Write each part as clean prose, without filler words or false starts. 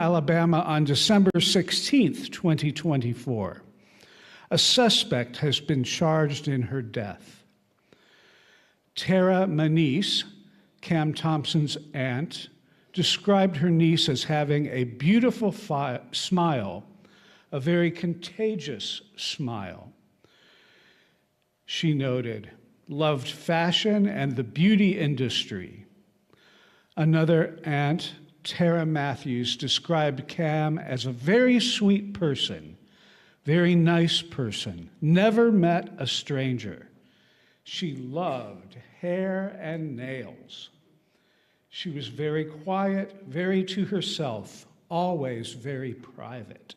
Alabama on December 16th, 2024. A suspect has been charged in her death. Tara Manise, Cam Thompson's aunt, described her niece as having a beautiful smile, a very contagious smile. She noted, loved fashion and the beauty industry. Another aunt, Tara Matthews, described Cam as a very sweet person, very nice person, never met a stranger. She loved hair and nails. She was very quiet, very to herself, always very private.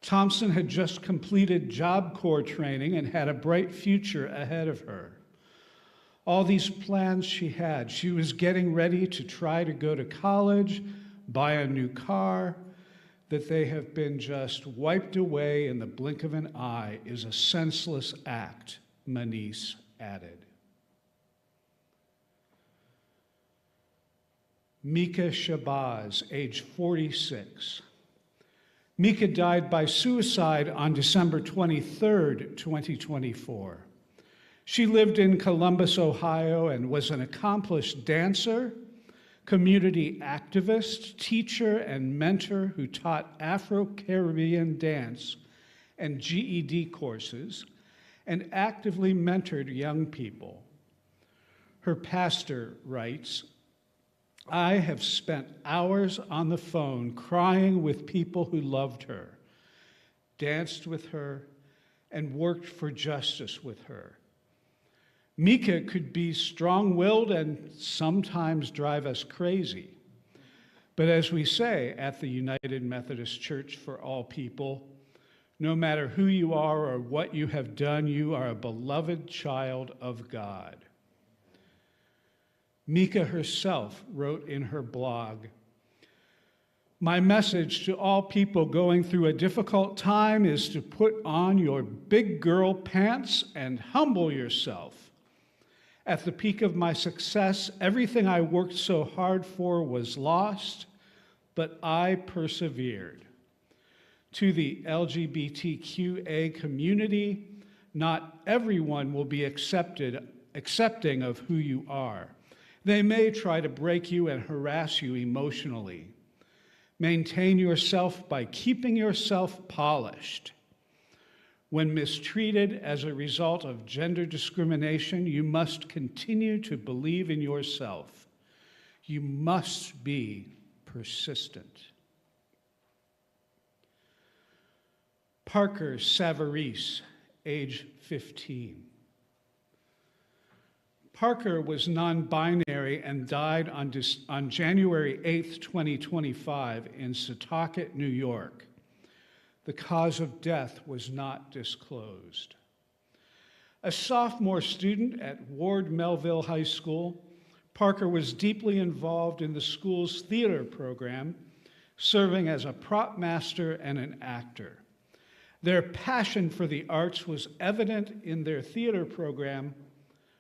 Thompson had just completed Job Corps training and had a bright future ahead of her. All these plans she had. She was getting ready to try to go to college, buy a new car. That they have been just wiped away in the blink of an eye is a senseless act, Manise added. Mika Shabazz, age 46. Mika died by suicide on December 23rd, 2024. She lived in Columbus, Ohio, and was an accomplished dancer, community activist, teacher, and mentor who taught Afro-Caribbean dance and GED courses, and actively mentored young people. Her pastor writes, "I have spent hours on the phone crying with people who loved her, danced with her, and worked for justice with her. Mika could be strong-willed and sometimes drive us crazy. But as we say at the United Methodist Church for All People, no matter who you are or what you have done, you are a beloved child of God." Mika herself wrote in her blog, "My message to all people going through a difficult time is to put on your big girl pants and humble yourself. At the peak of my success, everything I worked so hard for was lost, but I persevered. To the LGBTQA community, not everyone will be accepting of who you are. They may try to break you and harass you emotionally. Maintain yourself by keeping yourself polished. When mistreated as a result of gender discrimination, you must continue to believe in yourself. You must be persistent." Parker Savarese, age 15. Parker was non-binary and died on January 8th, 2025 in Setauket, New York. The cause of death was not disclosed. A sophomore student at Ward Melville High School, Parker was deeply involved in the school's theater program, serving as a prop master and an actor. Their passion for the arts was evident in their theater program,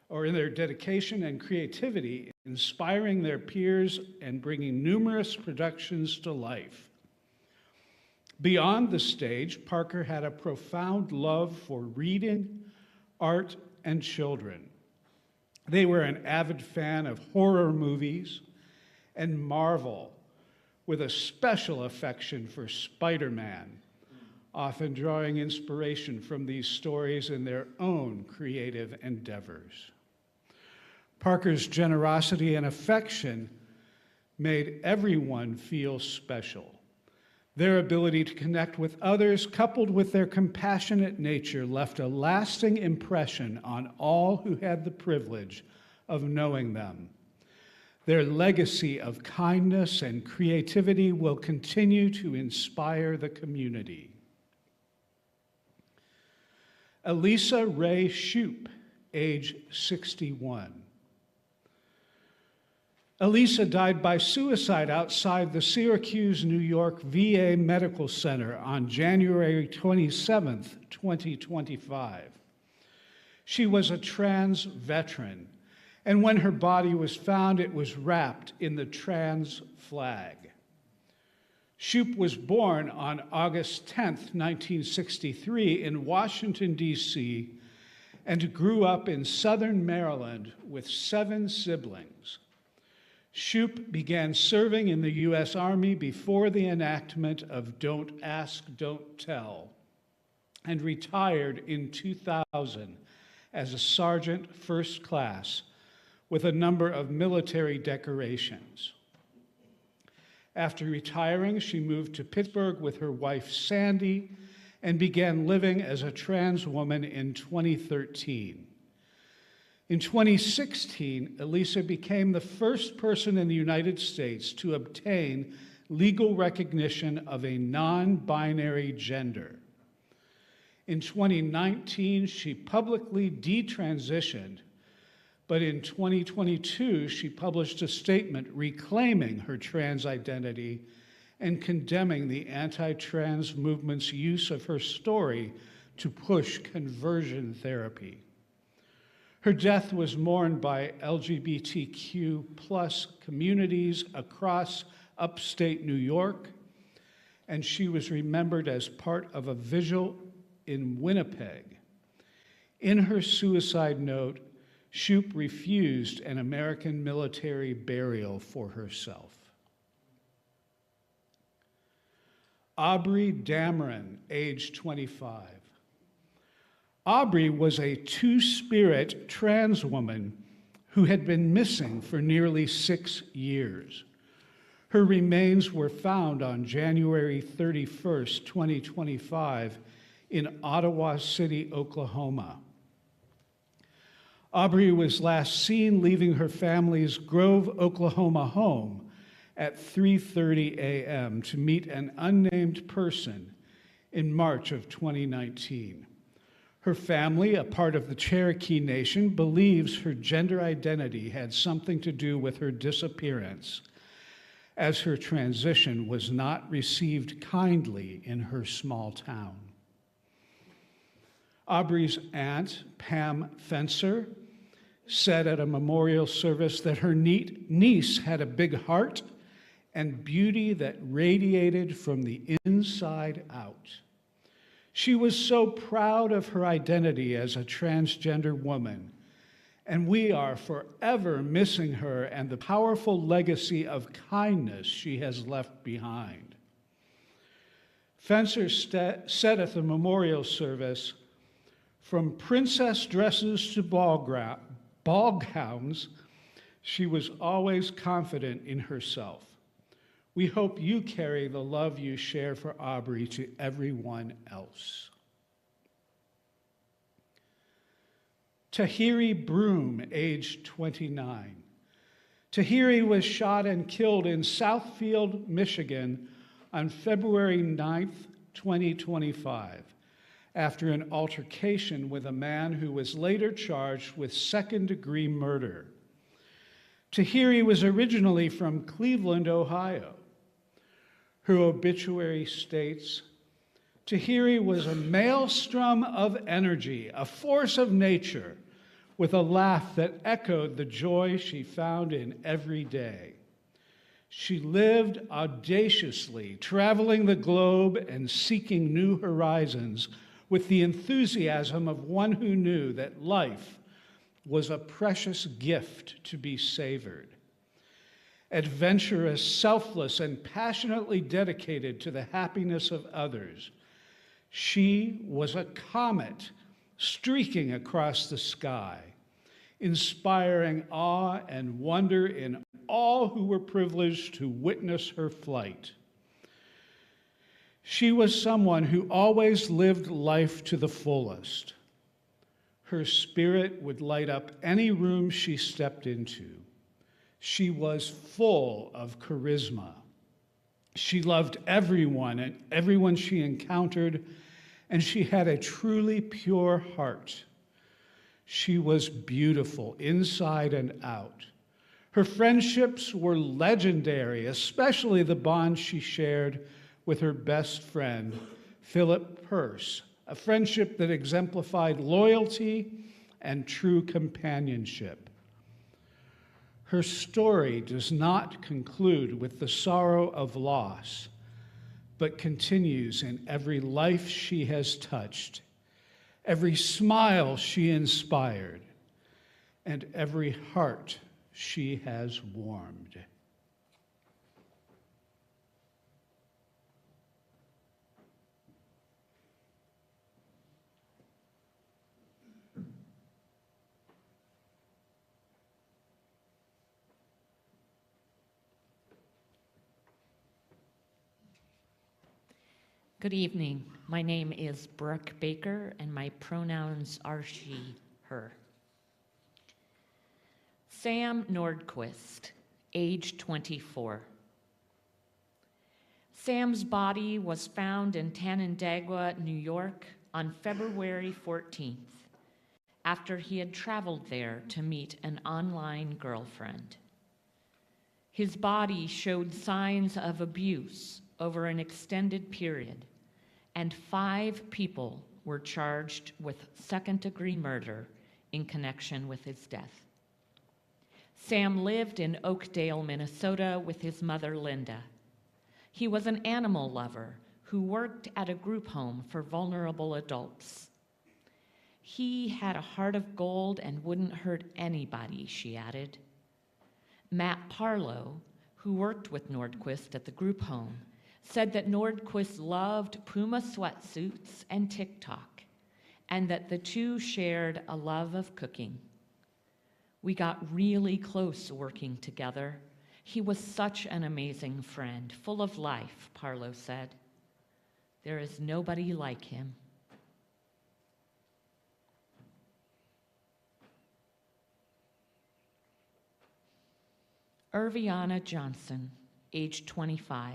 or in their dedication and creativity, inspiring their peers and bringing numerous productions to life. Beyond the stage, Parker had a profound love for reading, art, and children. They were an avid fan of horror movies and Marvel, with a special affection for Spider-Man, often drawing inspiration from these stories in their own creative endeavors. Parker's generosity and affection made everyone feel special. Their ability to connect with others, coupled with their compassionate nature, left a lasting impression on all who had the privilege of knowing them. Their legacy of kindness and creativity will continue to inspire the community. Elisa Ray Shoup, age 61. Elisa died by suicide outside the Syracuse, New York VA Medical Center on January 27th, 2025. She was a trans veteran, and when her body was found, it was wrapped in the trans flag. Shoup was born on August 10, 1963, in Washington, D.C., and grew up in Southern Maryland with 7 siblings. Shoup began serving in the U.S. Army before the enactment of Don't Ask, Don't Tell, and retired in 2000 as a sergeant first class with a number of military decorations. After retiring, she moved to Pittsburgh with her wife, Sandy, and began living as a trans woman in 2013. In 2016, Elisa became the first person in the United States to obtain legal recognition of a non-binary gender. In 2019, she publicly detransitioned, but in 2022, she published a statement reclaiming her trans identity and condemning the anti-trans movement's use of her story to push conversion therapy. Her death was mourned by LGBTQ+ communities across upstate New York, and she was remembered as part of a vigil in Winnipeg. In her suicide note, Shoup refused an American military burial for herself. Aubrey Dameron, age 25. Aubrey was a two-spirit trans woman who had been missing for nearly 6 years. Her remains were found on January 31st, 2025, in Ottawa City, Oklahoma. Aubrey was last seen leaving her family's Grove, Oklahoma home at 3:30 a.m. to meet an unnamed person in March of 2019. Her family, a part of the Cherokee Nation, believes her gender identity had something to do with her disappearance, as her transition was not received kindly in her small town. Aubrey's aunt, Pam Fencer, said at a memorial service that her niece had a big heart and beauty that radiated from the inside out. She was so proud of her identity as a transgender woman, and we are forever missing her and the powerful legacy of kindness she has left behind. Fencer said at the memorial service, "From princess dresses to ball gowns, she was always confident in herself. We hope you carry the love you share for Aubrey to everyone else." Tahiri Broom, age 29. Tahiri was shot and killed in Southfield, Michigan on February 9th, 2025, after an altercation with a man who was later charged with second-degree murder. Tahiri was originally from Cleveland, Ohio. Her obituary states, "Tahiri was a maelstrom of energy, a force of nature, with a laugh that echoed the joy she found in every day. She lived audaciously, traveling the globe and seeking new horizons with the enthusiasm of one who knew that life was a precious gift to be savored. Adventurous, selfless, and passionately dedicated to the happiness of others, she was a comet streaking across the sky, inspiring awe and wonder in all who were privileged to witness her flight. She was someone who always lived life to the fullest. Her spirit would light up any room she stepped into. She was full of charisma. She loved everyone and everyone she encountered, and she had a truly pure heart. She was beautiful inside and out. Her friendships were legendary, especially the bond she shared with her best friend, Philip Peirce, a friendship that exemplified loyalty and true companionship. Her story does not conclude with the sorrow of loss, but continues in every life she has touched, every smile she inspired, and every heart she has warmed. Good evening. My name is Brooke Baker, and my pronouns are she, her. Sam Nordquist, age 24. Sam's body was found in Canandaigua, New York on February 14th, after he had traveled there to meet an online girlfriend. His body showed signs of abuse over an extended period, and 5 people were charged with second-degree murder in connection with his death. Sam lived in Oakdale, Minnesota with his mother, Linda. He was an animal lover who worked at a group home for vulnerable adults. He had a heart of gold and wouldn't hurt anybody, she added. Matt Parlow, who worked with Nordquist at the group home, said that Nordquist loved Puma sweatsuits and TikTok, and that the two shared a love of cooking. We got really close working together. He was such an amazing friend, full of life, Parlow said. There is nobody like him. Irviana Johnson, age 25.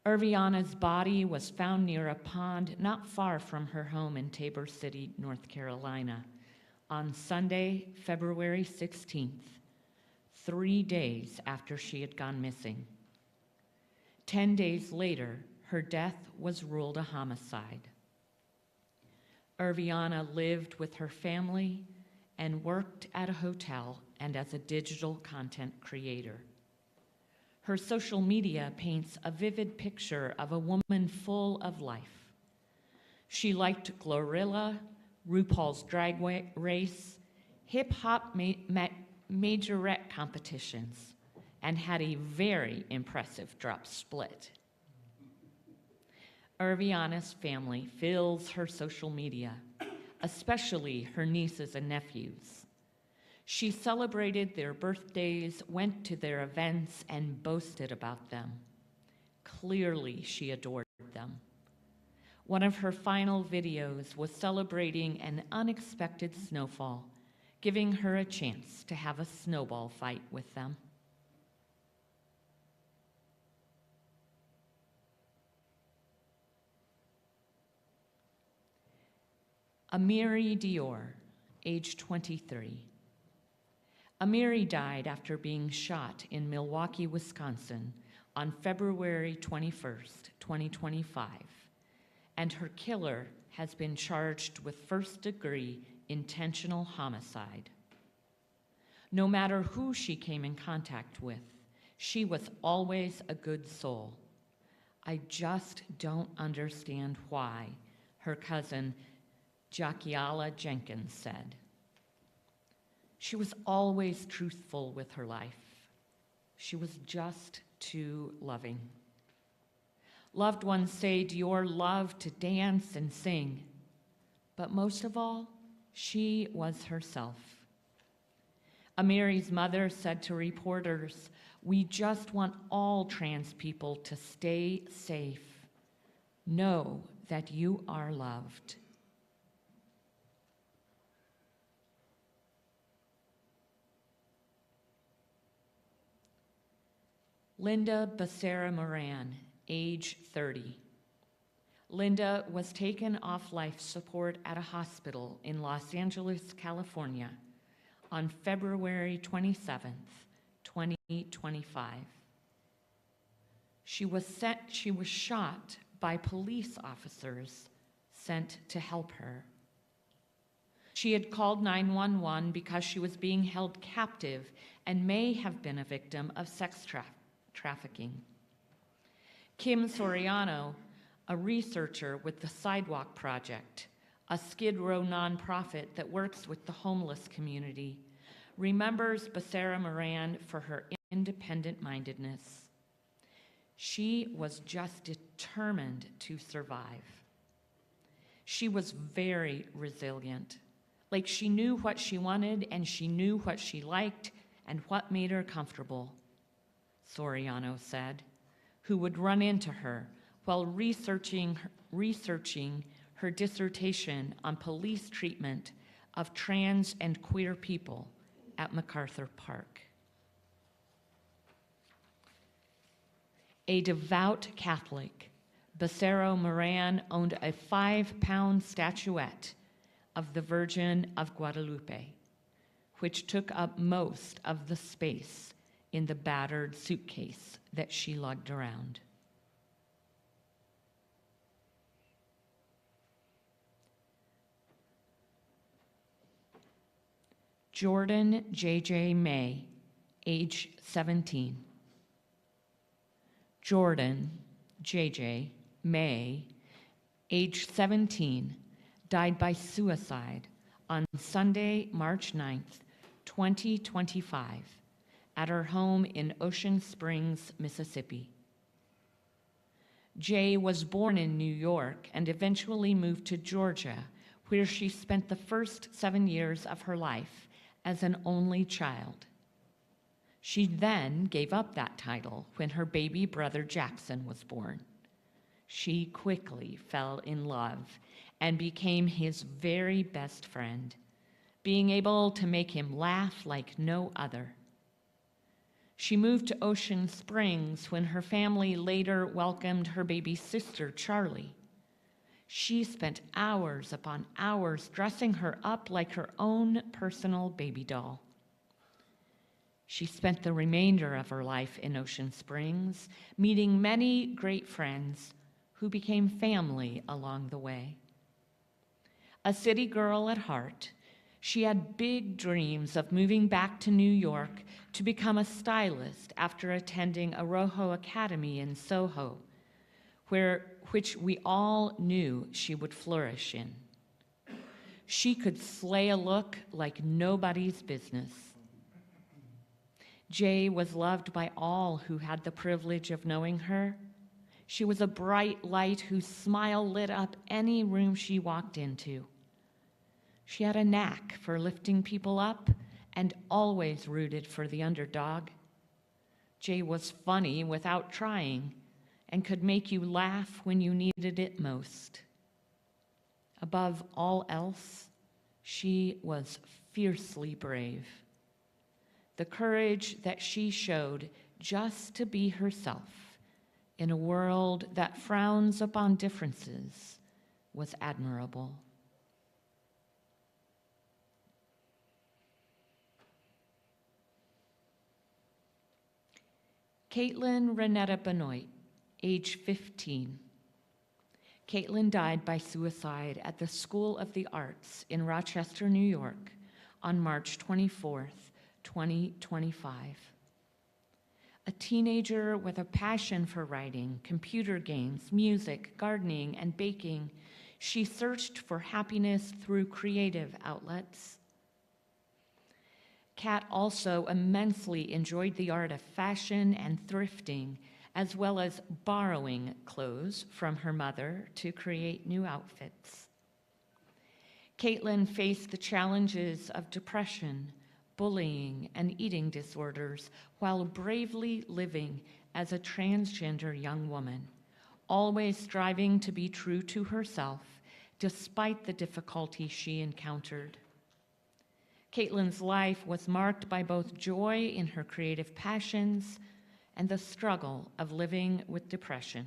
Irviana's body was found near a pond not far from her home in Tabor City, North Carolina, on Sunday, February 16th, 3 days after she had gone missing. 10 days later, her death was ruled a homicide. Irviana lived with her family and worked at a hotel and as a digital content creator. Her social media paints a vivid picture of a woman full of life. She liked Glorilla, RuPaul's Drag Race, hip-hop majorette competitions, and had a very impressive drop split. Irviana's family fills her social media, especially her nieces and nephews. She celebrated their birthdays, went to their events, and boasted about them. Clearly, she adored them. One of her final videos was celebrating an unexpected snowfall, giving her a chance to have a snowball fight with them. Amiri Dior, age 23. Amiri died after being shot in Milwaukee, Wisconsin on February 21st, 2025, and her killer has been charged with first-degree intentional homicide. No matter who she came in contact with, she was always a good soul. I just don't understand why, her cousin Jakiala Jenkins said. She was always truthful with her life. She was just too loving. Loved ones say Dior loved to dance and sing, but most of all, she was herself. Amiri's mother said to reporters, "We just want all trans people to stay safe. Know that you are loved." Linda Becerra Moran, age 30. Linda was taken off life support at a hospital in Los Angeles, California on February 27th, 2025. She was shot by police officers sent to help her. She had called 911 because she was being held captive and may have been a victim of sex trafficking. Kim Soriano, a researcher with the Sidewalk Project, a Skid Row nonprofit that works with the homeless community, remembers Becerra Moran for her independent-mindedness. She was just determined to survive. She was very resilient. Like she knew what she wanted and she knew what she liked and what made her comfortable, Soriano said, who would run into her while researching her dissertation on police treatment of trans and queer people at MacArthur Park. A devout Catholic, Becerra Moran owned a 5-pound statuette of the Virgin of Guadalupe, which took up most of the space in the battered suitcase that she lugged around. Jordan J.J. May, age 17. Jordan J.J. May, age 17, died by suicide on Sunday, March 9th, 2025, at her home in Ocean Springs, Mississippi. Jay was born in New York and eventually moved to Georgia, where she spent the first 7 years of her life as an only child. She then gave up that title when her baby brother Jackson was born. She quickly fell in love and became his very best friend, being able to make him laugh like no other. She moved to Ocean Springs when her family later welcomed her baby sister, Charlie. She spent hours upon hours dressing her up like her own personal baby doll. She spent the remainder of her life in Ocean Springs, meeting many great friends who became family along the way. A city girl at heart, she had big dreams of moving back to New York to become a stylist after attending a Rojo Academy in Soho, which we all knew she would flourish in. She could slay a look like nobody's business. Jay was loved by all who had the privilege of knowing her. She was a bright light whose smile lit up any room she walked into. She had a knack for lifting people up and always rooted for the underdog. Jay was funny without trying and could make you laugh when you needed it most. Above all else, she was fiercely brave. The courage that she showed just to be herself in a world that frowns upon differences was admirable. Caitlin Renetta Benoit, age 15. Caitlin died by suicide at the School of the Arts in Rochester, New York on March 24th, 2025. A teenager with a passion for writing, computer games, music, gardening, and baking, she searched for happiness through creative outlets. Kat also immensely enjoyed the art of fashion and thrifting, as well as borrowing clothes from her mother to create new outfits. Caitlin faced the challenges of depression, bullying, and eating disorders while bravely living as a transgender young woman, always striving to be true to herself despite the difficulty she encountered. Caitlin's life was marked by both joy in her creative passions and the struggle of living with depression.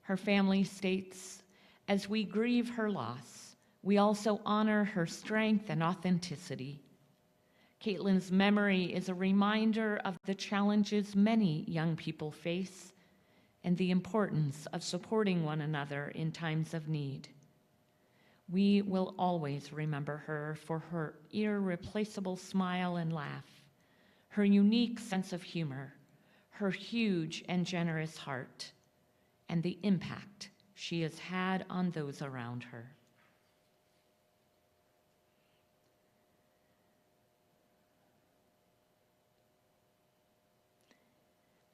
Her family states, "As we grieve her loss, we also honor her strength and authenticity. Caitlin's memory is a reminder of the challenges many young people face and the importance of supporting one another in times of need. We will always remember her for her irreplaceable smile and laugh, her unique sense of humor, her huge and generous heart, and the impact she has had on those around her.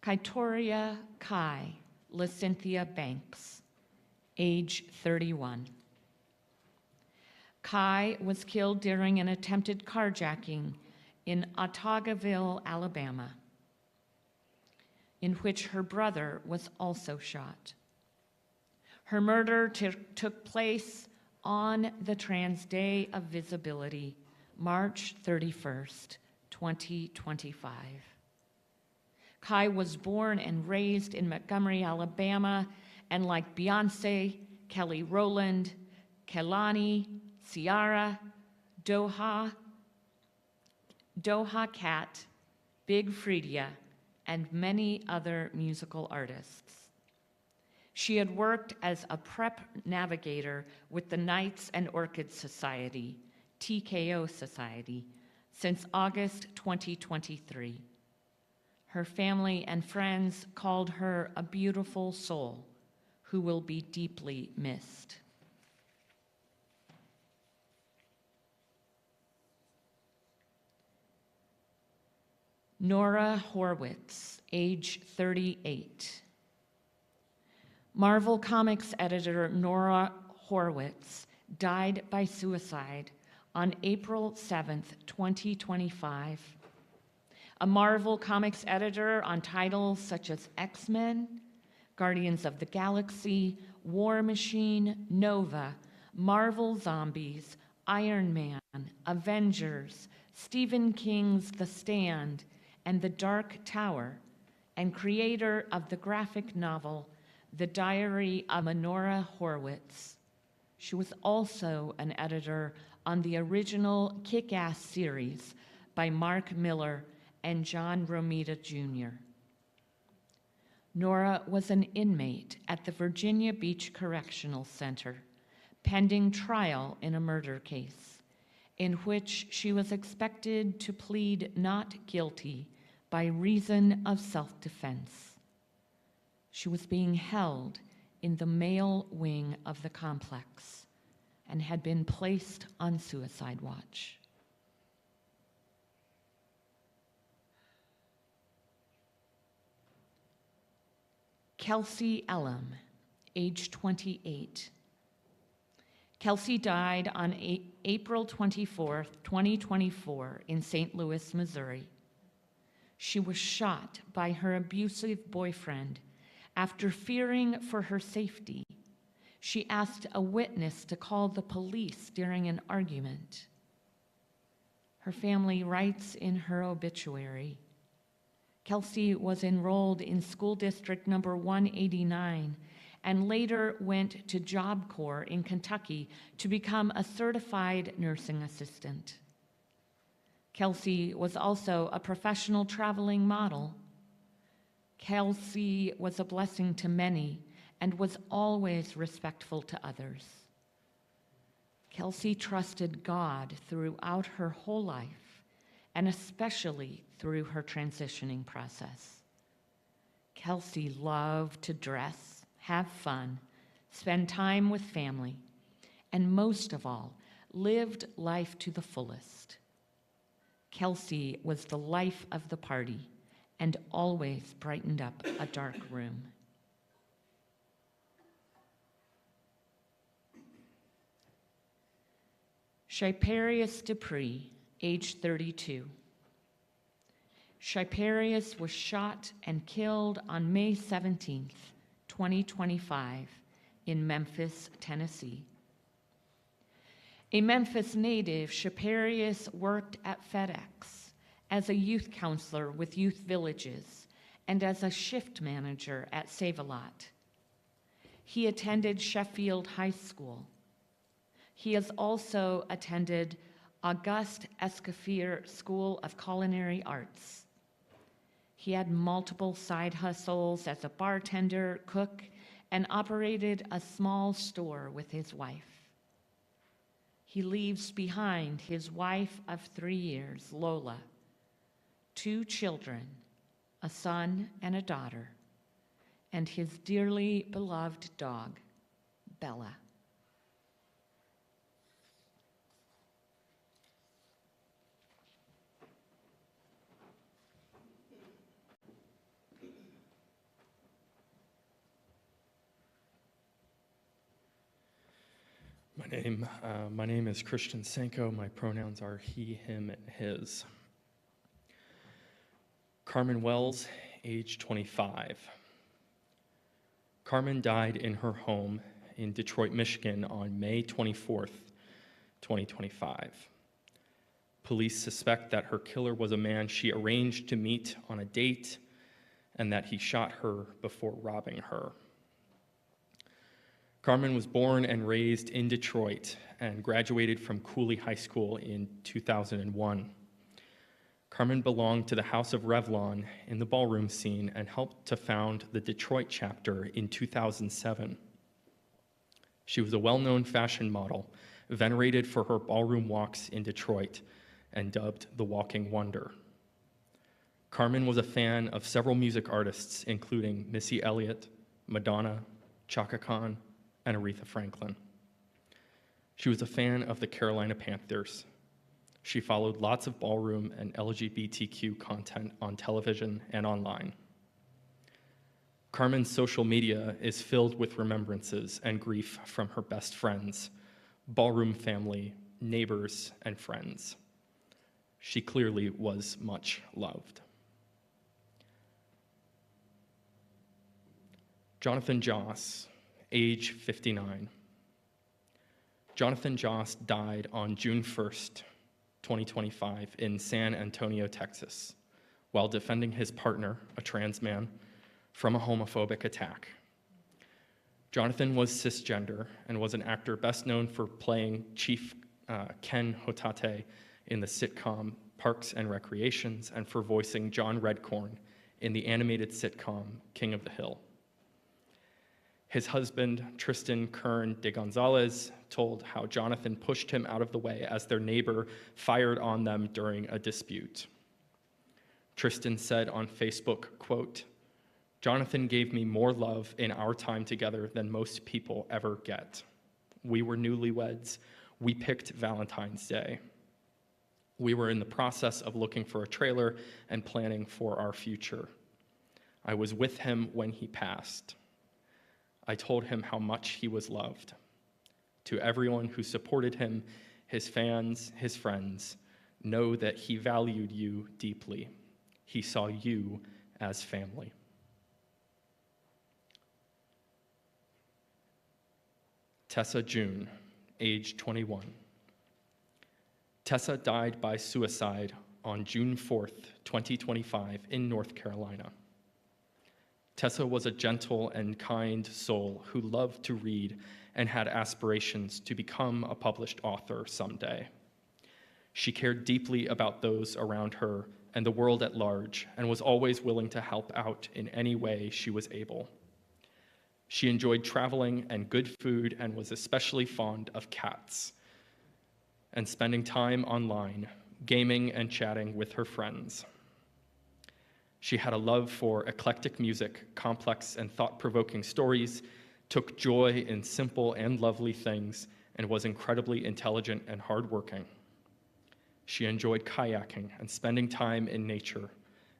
Kaitoria Kai LaCynthia Banks, age 31. Kai was killed during an attempted carjacking in Ottagaville, Alabama, in which her brother was also shot. Her murder took place on the Trans Day of Visibility, March 31st, 2025. Kai was born and raised in Montgomery, Alabama, and like Beyonce, Kelly Rowland, Kehlani, Ciara, Doja Cat, Big Freedia, and many other musical artists. She had worked as a prep navigator with the Knights and Orchid Society, TKO Society, since August 2023. Her family and friends called her a beautiful soul who will be deeply missed. Nora Horwitz, age 38. Marvel Comics editor Nora Horwitz died by suicide on April 7th, 2025. A Marvel Comics editor on titles such as X-Men, Guardians of the Galaxy, War Machine, Nova, Marvel Zombies, Iron Man, Avengers, Stephen King's The Stand, and The Dark Tower, and creator of the graphic novel The Diary of Nora Horwitz. She was also an editor on the original Kick-Ass series by Mark Miller and John Romita Jr. Nora was an inmate at the Virginia Beach Correctional Center, pending trial in a murder case, in which she was expected to plead not guilty by reason of self-defense. She was being held in the male wing of the complex and had been placed on suicide watch. Kelsey Elam, age 28. Kelsey died on April 24th, 2024 in St. Louis, Missouri. She was shot by her abusive boyfriend after fearing for her safety. She asked a witness to call the police during an argument. Her family writes in her obituary, Kelsey was enrolled in school district number 189 and later went to Job Corps in Kentucky to become a certified nursing assistant. Kelsey was also a professional traveling model. Kelsey was a blessing to many and was always respectful to others. Kelsey trusted God throughout her whole life, and especially through her transitioning process. Kelsey loved to dress, have fun, spend time with family, and most of all, lived life to the fullest. Kelsey was the life of the party and always brightened up a dark room. Shiparius Dupree, age 32. Shiparius was shot and killed on May 17th, 2025 in Memphis, Tennessee. A Memphis native, Shiparius worked at FedEx as a youth counselor with youth villages and as a shift manager at Save-A-Lot. He attended Sheffield High School. He has also attended Auguste Escoffier School of Culinary Arts. He had multiple side hustles as a bartender, cook, and operated a small store with his wife. He leaves behind his wife of 3 years, Lola, 2 children, a son and a daughter, and his dearly beloved dog, Bella. My name is Christian Sanko. My pronouns are he, him, and his. Carmen Wells, age 25. Carmen died in her home in Detroit, Michigan on May 24th, 2025. Police suspect that her killer was a man she arranged to meet on a date and that he shot her before robbing her. Carmen was born and raised in Detroit and graduated from Cooley High School in 2001. Carmen belonged to the House of Revlon in the ballroom scene and helped to found the Detroit chapter in 2007. She was a well-known fashion model, venerated for her ballroom walks in Detroit, and dubbed the Walking Wonder. Carmen was a fan of several music artists, including Missy Elliott, Madonna, Chaka Khan, and Aretha Franklin. She was a fan of the Carolina Panthers. She followed lots of ballroom and LGBTQ content on television and online. Carmen's social media is filled with remembrances and grief from her best friends, ballroom family, neighbors, and friends. She clearly was much loved. Jonathan Joss, age 59. Jonathan Joss died on June 1st, 2025 in San Antonio, Texas, while defending his partner, a trans man, from a homophobic attack. Jonathan was cisgender and was an actor best known for playing Chief Ken Hotate in the sitcom Parks and Recreations and for voicing John Redcorn in the animated sitcom King of the Hill. His husband, Tristan Kern de Gonzalez, told how Jonathan pushed him out of the way as their neighbor fired on them during a dispute. Tristan said on Facebook, quote, "Jonathan gave me more love in our time together than most people ever get. We were newlyweds. We picked Valentine's Day. We were in the process of looking for a trailer and planning for our future. I was with him when he passed. I told him how much he was loved. To everyone who supported him, his fans, his friends, know that he valued you deeply. He saw you as family." Tessa June, age 21. Tessa died by suicide on June 4th, 2025 in North Carolina. Tessa was a gentle and kind soul who loved to read and had aspirations to become a published author someday. She cared deeply about those around her and the world at large and was always willing to help out in any way she was able. She enjoyed traveling and good food and was especially fond of cats and spending time online, gaming and chatting with her friends. She had a love for eclectic music, complex and thought-provoking stories, took joy in simple and lovely things, and was incredibly intelligent and hardworking. She enjoyed kayaking and spending time in nature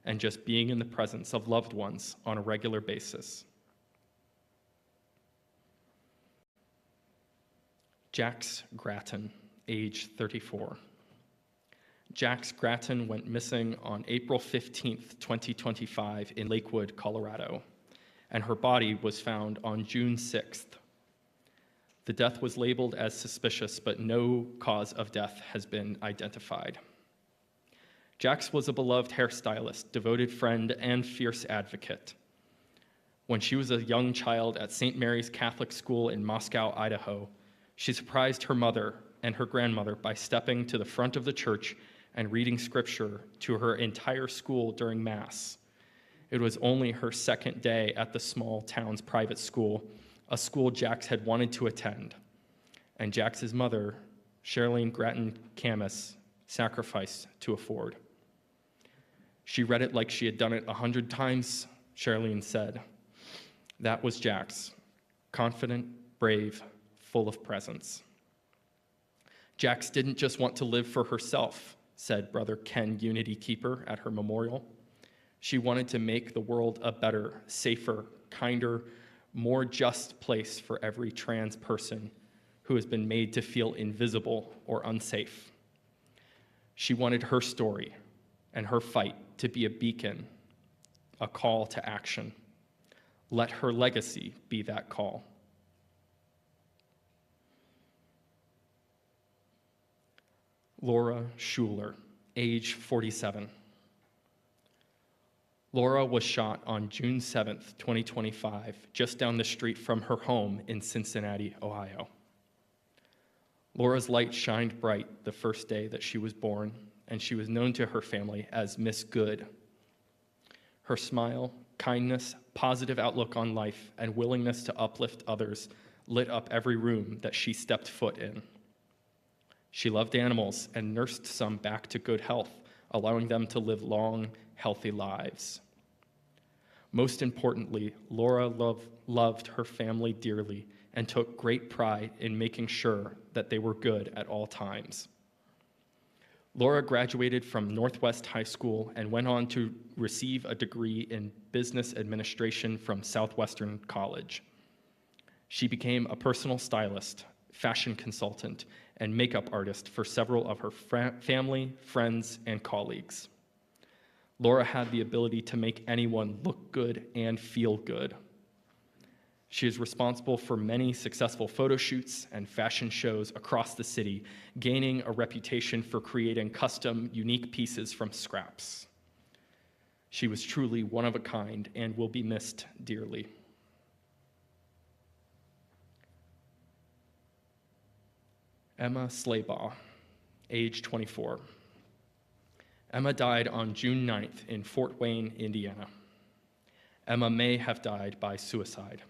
and just being in the presence of loved ones on a regular basis. Jax Grattan, age 34. Jax Grattan went missing on April 15th, 2025 in Lakewood, Colorado, and her body was found on June 6th. The death was labeled as suspicious, but no cause of death has been identified. Jax was a beloved hairstylist, devoted friend, and fierce advocate. When she was a young child at St. Mary's Catholic School in Moscow, Idaho, she surprised her mother and her grandmother by stepping to the front of the church and reading scripture to her entire school during Mass. It was only her second day at the small town's private school, a school Jax had wanted to attend, and Jax's mother, Charlene Grattan Camus, sacrificed to afford. She read it like she had done it 100 times, Charlene said. That was Jax, confident, brave, full of presence. Jax didn't just want to live for herself, said Brother Ken Unity Keeper at her memorial. She wanted to make the world a better, safer, kinder, more just place for every trans person who has been made to feel invisible or unsafe. She wanted her story and her fight to be a beacon, a call to action. Let her legacy be that call. Laura Schuler, age 47. Laura was shot on June 7th, 2025, just down the street from her home in Cincinnati, Ohio. Laura's light shined bright the first day that she was born, and she was known to her family as Miss Good. Her smile, kindness, positive outlook on life, and willingness to uplift others lit up every room that she stepped foot in. She loved animals and nursed some back to good health, allowing them to live long, healthy lives. Most importantly, Laura loved her family dearly and took great pride in making sure that they were good at all times. Laura graduated from Northwest High School and went on to receive a degree in business administration from Southwestern College. She became a personal stylist, fashion consultant, and makeup artist for several of her family, friends, and colleagues. Laura had the ability to make anyone look good and feel good. She is responsible for many successful photo shoots and fashion shows across the city, gaining a reputation for creating custom, unique pieces from scraps. She was truly one of a kind and will be missed dearly. Emma Slaybaugh, age 24. Emma died on June 9th in Fort Wayne, Indiana. Emma may have died by suicide.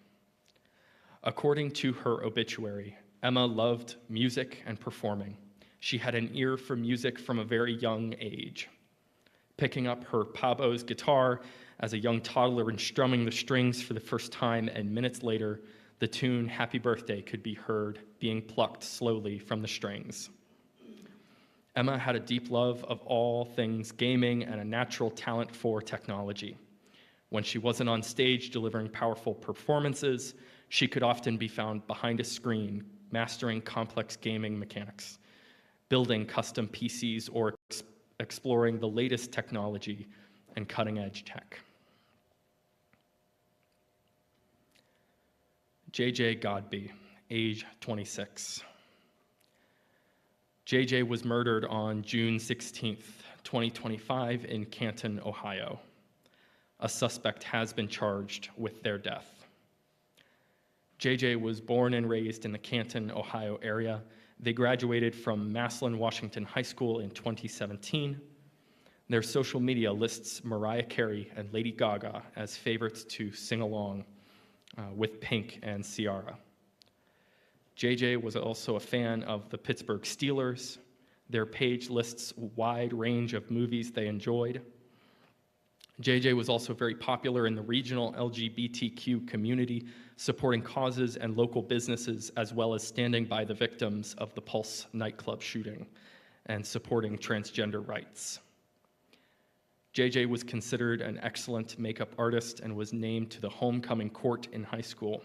According to her obituary, Emma loved music and performing. She had an ear for music from a very young age. Picking up her Pabo's guitar as a young toddler and strumming the strings for the first time, and minutes later, the tune Happy Birthday could be heard being plucked slowly from the strings. Emma had a deep love of all things gaming and a natural talent for technology. When she wasn't on stage delivering powerful performances, she could often be found behind a screen, mastering complex gaming mechanics, building custom PCs, or exploring the latest technology and cutting-edge tech. JJ Godby, age 26. JJ was murdered on June 16th, 2025 in Canton, Ohio. A suspect has been charged with their death. JJ was born and raised in the Canton, Ohio area. They graduated from Massillon Washington High School in 2017. Their social media lists Mariah Carey and Lady Gaga as favorites to sing along with Pink and Ciara. JJ was also a fan of the Pittsburgh Steelers. Their page lists a wide range of movies they enjoyed. JJ was also very popular in the regional LGBTQ community, supporting causes and local businesses, as well as standing by the victims of the Pulse nightclub shooting and supporting transgender rights. JJ was considered an excellent makeup artist and was named to the homecoming court in high school.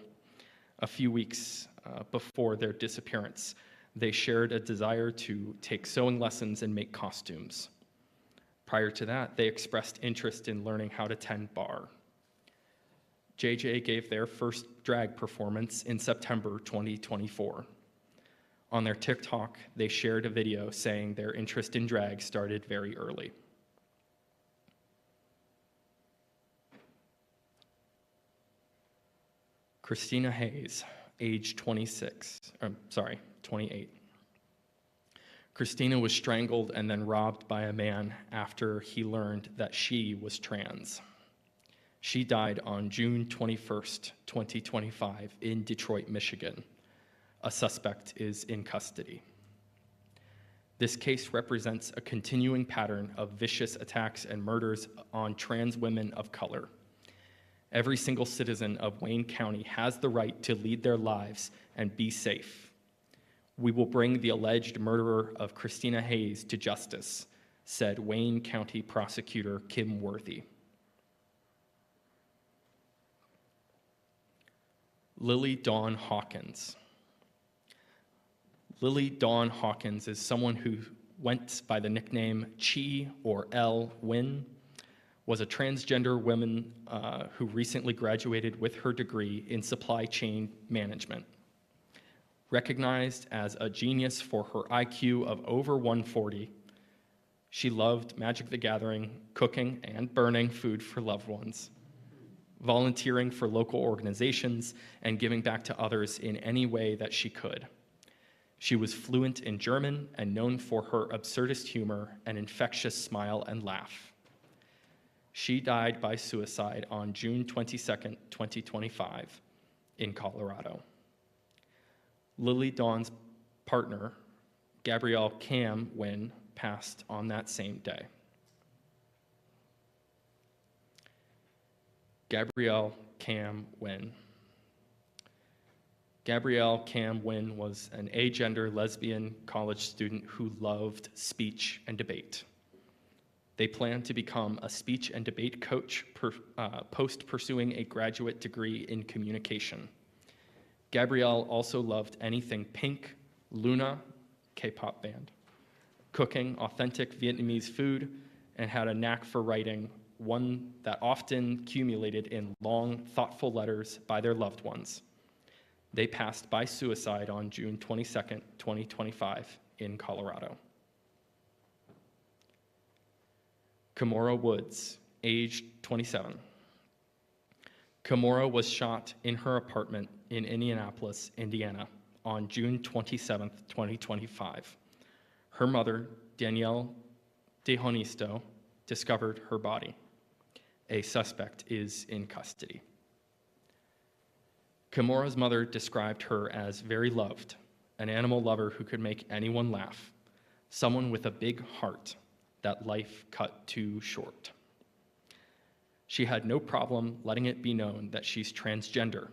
A few weeks before their disappearance, they shared a desire to take sewing lessons and make costumes. Prior to that, they expressed interest in learning how to tend bar. JJ gave their first drag performance in September 2024. On their TikTok, they shared a video saying their interest in drag started very early. Christina Hayes, age 28. Christina was strangled and then robbed by a man after he learned that she was trans. She died on June 21st, 2025 in Detroit, Michigan. A suspect is in custody. This case represents a continuing pattern of vicious attacks and murders on trans women of color. Every single citizen of Wayne County has the right to lead their lives and be safe. We will bring the alleged murderer of Christina Hayes to justice, said Wayne County Prosecutor Kim Worthy. Lily Dawn Hawkins. Lily Dawn Hawkins is someone who went by the nickname Chi or L Wynn, was a transgender woman who recently graduated with her degree in supply chain management. Recognized as a genius for her IQ of over 140, she loved Magic the Gathering, cooking and burning food for loved ones, volunteering for local organizations, and giving back to others in any way that she could. She was fluent in German and known for her absurdist humor and infectious smile and laugh. She died by suicide on June 22, 2025, in Colorado. Lily Dawn's partner, Gabrielle Cam Wynn, passed on that same day. Gabrielle Cam Wynn. Gabrielle Cam Wynn was an agender lesbian college student who loved speech and debate. They planned to become a speech and debate coach post pursuing a graduate degree in communication. Gabrielle also loved anything pink, Luna, K-pop band, cooking authentic Vietnamese food, and had a knack for writing, one that often accumulated in long, thoughtful letters by their loved ones. They passed by suicide on June 22, 2025, in Colorado. Kimora Woods, aged 27. Kimora was shot in her apartment in Indianapolis, Indiana, on June 27, 2025. Her mother, Danielle DeHonisto, discovered her body. A suspect is in custody. Kimora's mother described her as very loved, an animal lover who could make anyone laugh, someone with a big heart that life cut too short. She had no problem letting it be known that she's transgender.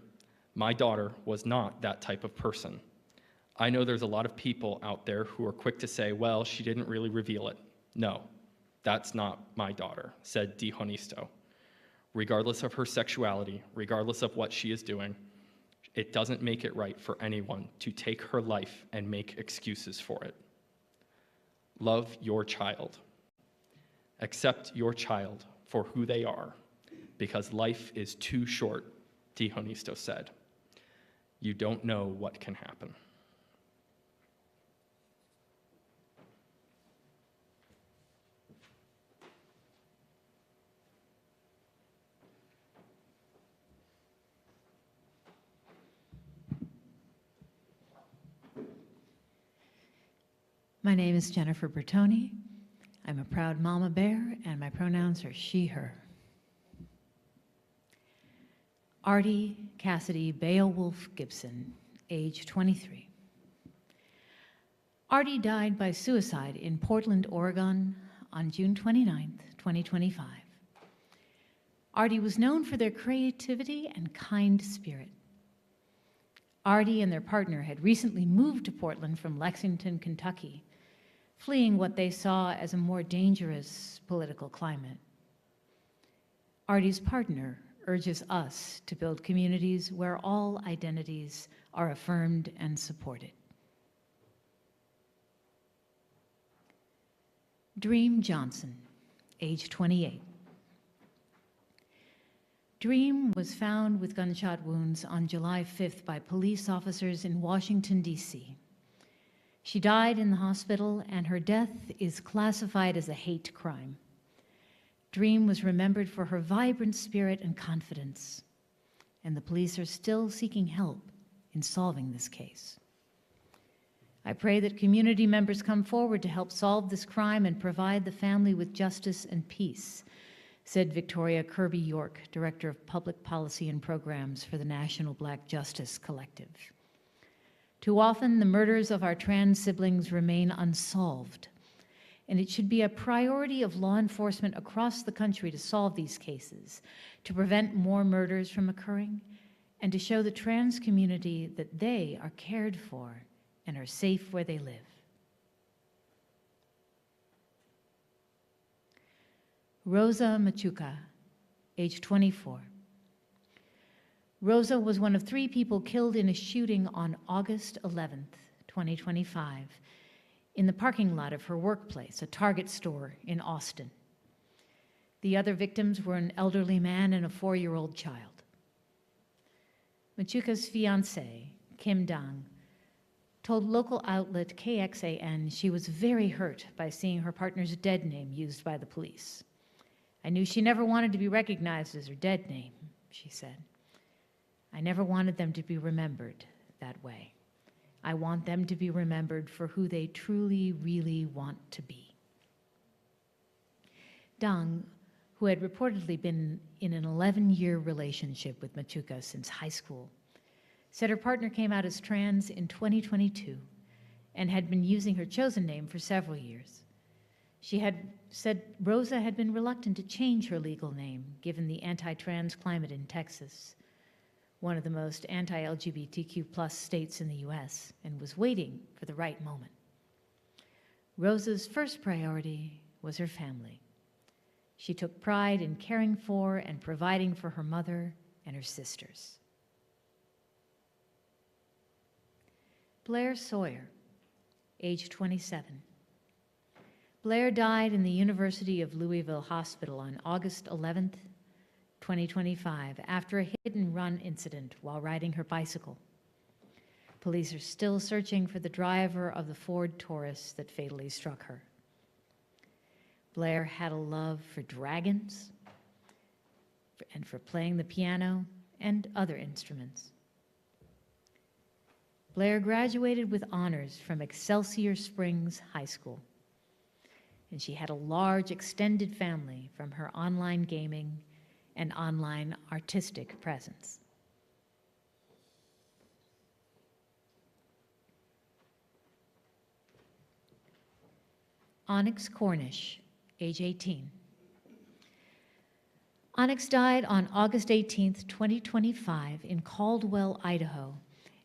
My daughter was not that type of person. I know there's a lot of people out there who are quick to say, well, she didn't really reveal it. No, that's not my daughter, said DeHonisto. Regardless of her sexuality, regardless of what she is doing, it doesn't make it right for anyone to take her life and make excuses for it. Love your child. Accept your child for who they are, because life is too short, DeHonisto said. You don't know what can happen. My name is Jennifer Bertoni. I'm a proud mama bear, and my pronouns are she, her. Artie Cassidy Beowulf Gibson, age 23. Artie died by suicide in Portland, Oregon on June 29, 2025. Artie was known for their creativity and kind spirit. Artie and their partner had recently moved to Portland from Lexington, Kentucky, fleeing what they saw as a more dangerous political climate. Artie's partner urges us to build communities where all identities are affirmed and supported. Dream Johnson, age 28. Dream was found with gunshot wounds on July 5th by police officers in Washington, D.C. She died in the hospital, and her death is classified as a hate crime. Dream was remembered for her vibrant spirit and confidence, and the police are still seeking help in solving this case. I pray that community members come forward to help solve this crime and provide the family with justice and peace, said Victoria Kirby York, Director of Public Policy and Programs for the National Black Justice Collective. Too often, the murders of our trans siblings remain unsolved, and it should be a priority of law enforcement across the country to solve these cases, to prevent more murders from occurring, and to show the trans community that they are cared for and are safe where they live. Rosa Machuca, age 24. Rosa was one of 3 people killed in a shooting on August 11th, 2025, in the parking lot of her workplace, a Target store in Austin. The other victims were an elderly man and a 4-year-old child. Machuca's fiancé, Kim Dang, told local outlet KXAN she was very hurt by seeing her partner's dead name used by the police. "I knew she never wanted to be recognized as her dead name," she said. "I never wanted them to be remembered that way. I want them to be remembered for who they truly, really want to be." Dang, who had reportedly been in an 11-year relationship with Machuca since high school, said her partner came out as trans in 2022 and had been using her chosen name for several years. She had said Rosa had been reluctant to change her legal name given the anti-trans climate in Texas, one of the most anti-LGBTQ+ states in the US, and was waiting for the right moment. Rosa's first priority was her family. She took pride in caring for and providing for her mother and her sisters. Blair Sawyer, age 27. Blair died in the University of Louisville Hospital on August 11th, 2025, after a hit-and-run incident while riding her bicycle. Police are still searching for the driver of the Ford Taurus that fatally struck her. Blair had a love for dragons and for playing the piano and other instruments. Blair graduated with honors from Excelsior Springs High School, and she had a large extended family from her online gaming and online artistic presence. Onyx Cornish, age 18. Onyx died on August 18th, 2025 in Caldwell, Idaho,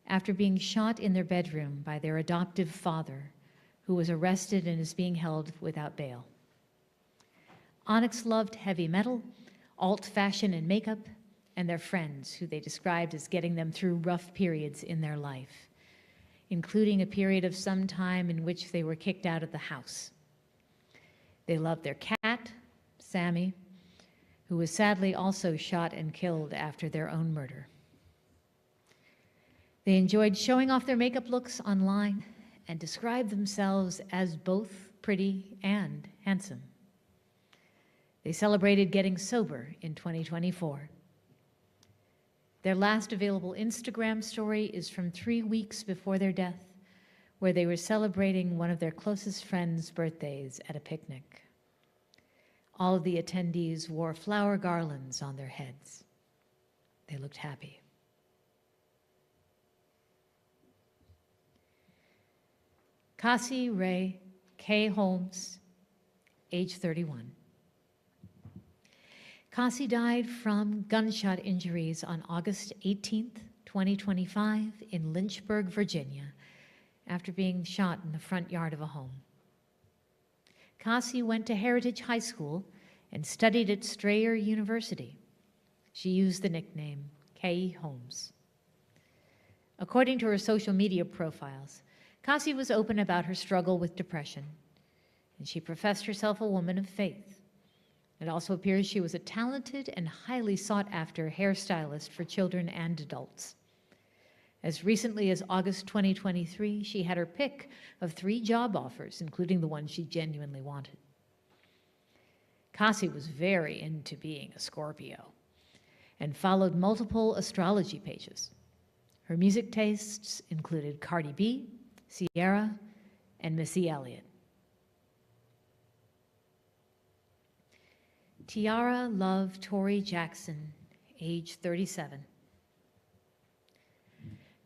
after being shot in their bedroom by their adoptive father, who was arrested and is being held without bail. Onyx loved heavy metal, alt fashion and makeup, and their friends, who they described as getting them through rough periods in their life, including a period of some time in which they were kicked out of the house. They loved their cat, Sammy, who was sadly also shot and killed after their own murder. They enjoyed showing off their makeup looks online and described themselves as both pretty and handsome. They celebrated getting sober in 2024. Their last available Instagram story is from 3 weeks before their death, where they were celebrating one of their closest friends' birthdays at a picnic. All of the attendees wore flower garlands on their heads. They looked happy. Cassie Ray K. Holmes, age 31. Cassie died from gunshot injuries on August 18th, 2025 in Lynchburg, Virginia, after being shot in the front yard of a home. Cassie went to Heritage High School and studied at Strayer University. She used the nickname K. Holmes. According to her social media profiles, Cassie was open about her struggle with depression, and she professed herself a woman of faith. It also appears she was a talented and highly sought-after hairstylist for children and adults. As recently as August 2023, she had her pick of 3 job offers, including the one she genuinely wanted. Cassie was very into being a Scorpio and followed multiple astrology pages. Her music tastes included Cardi B, Sierra, and Missy Elliott. Tiara Love Torrey Jackson, age 37.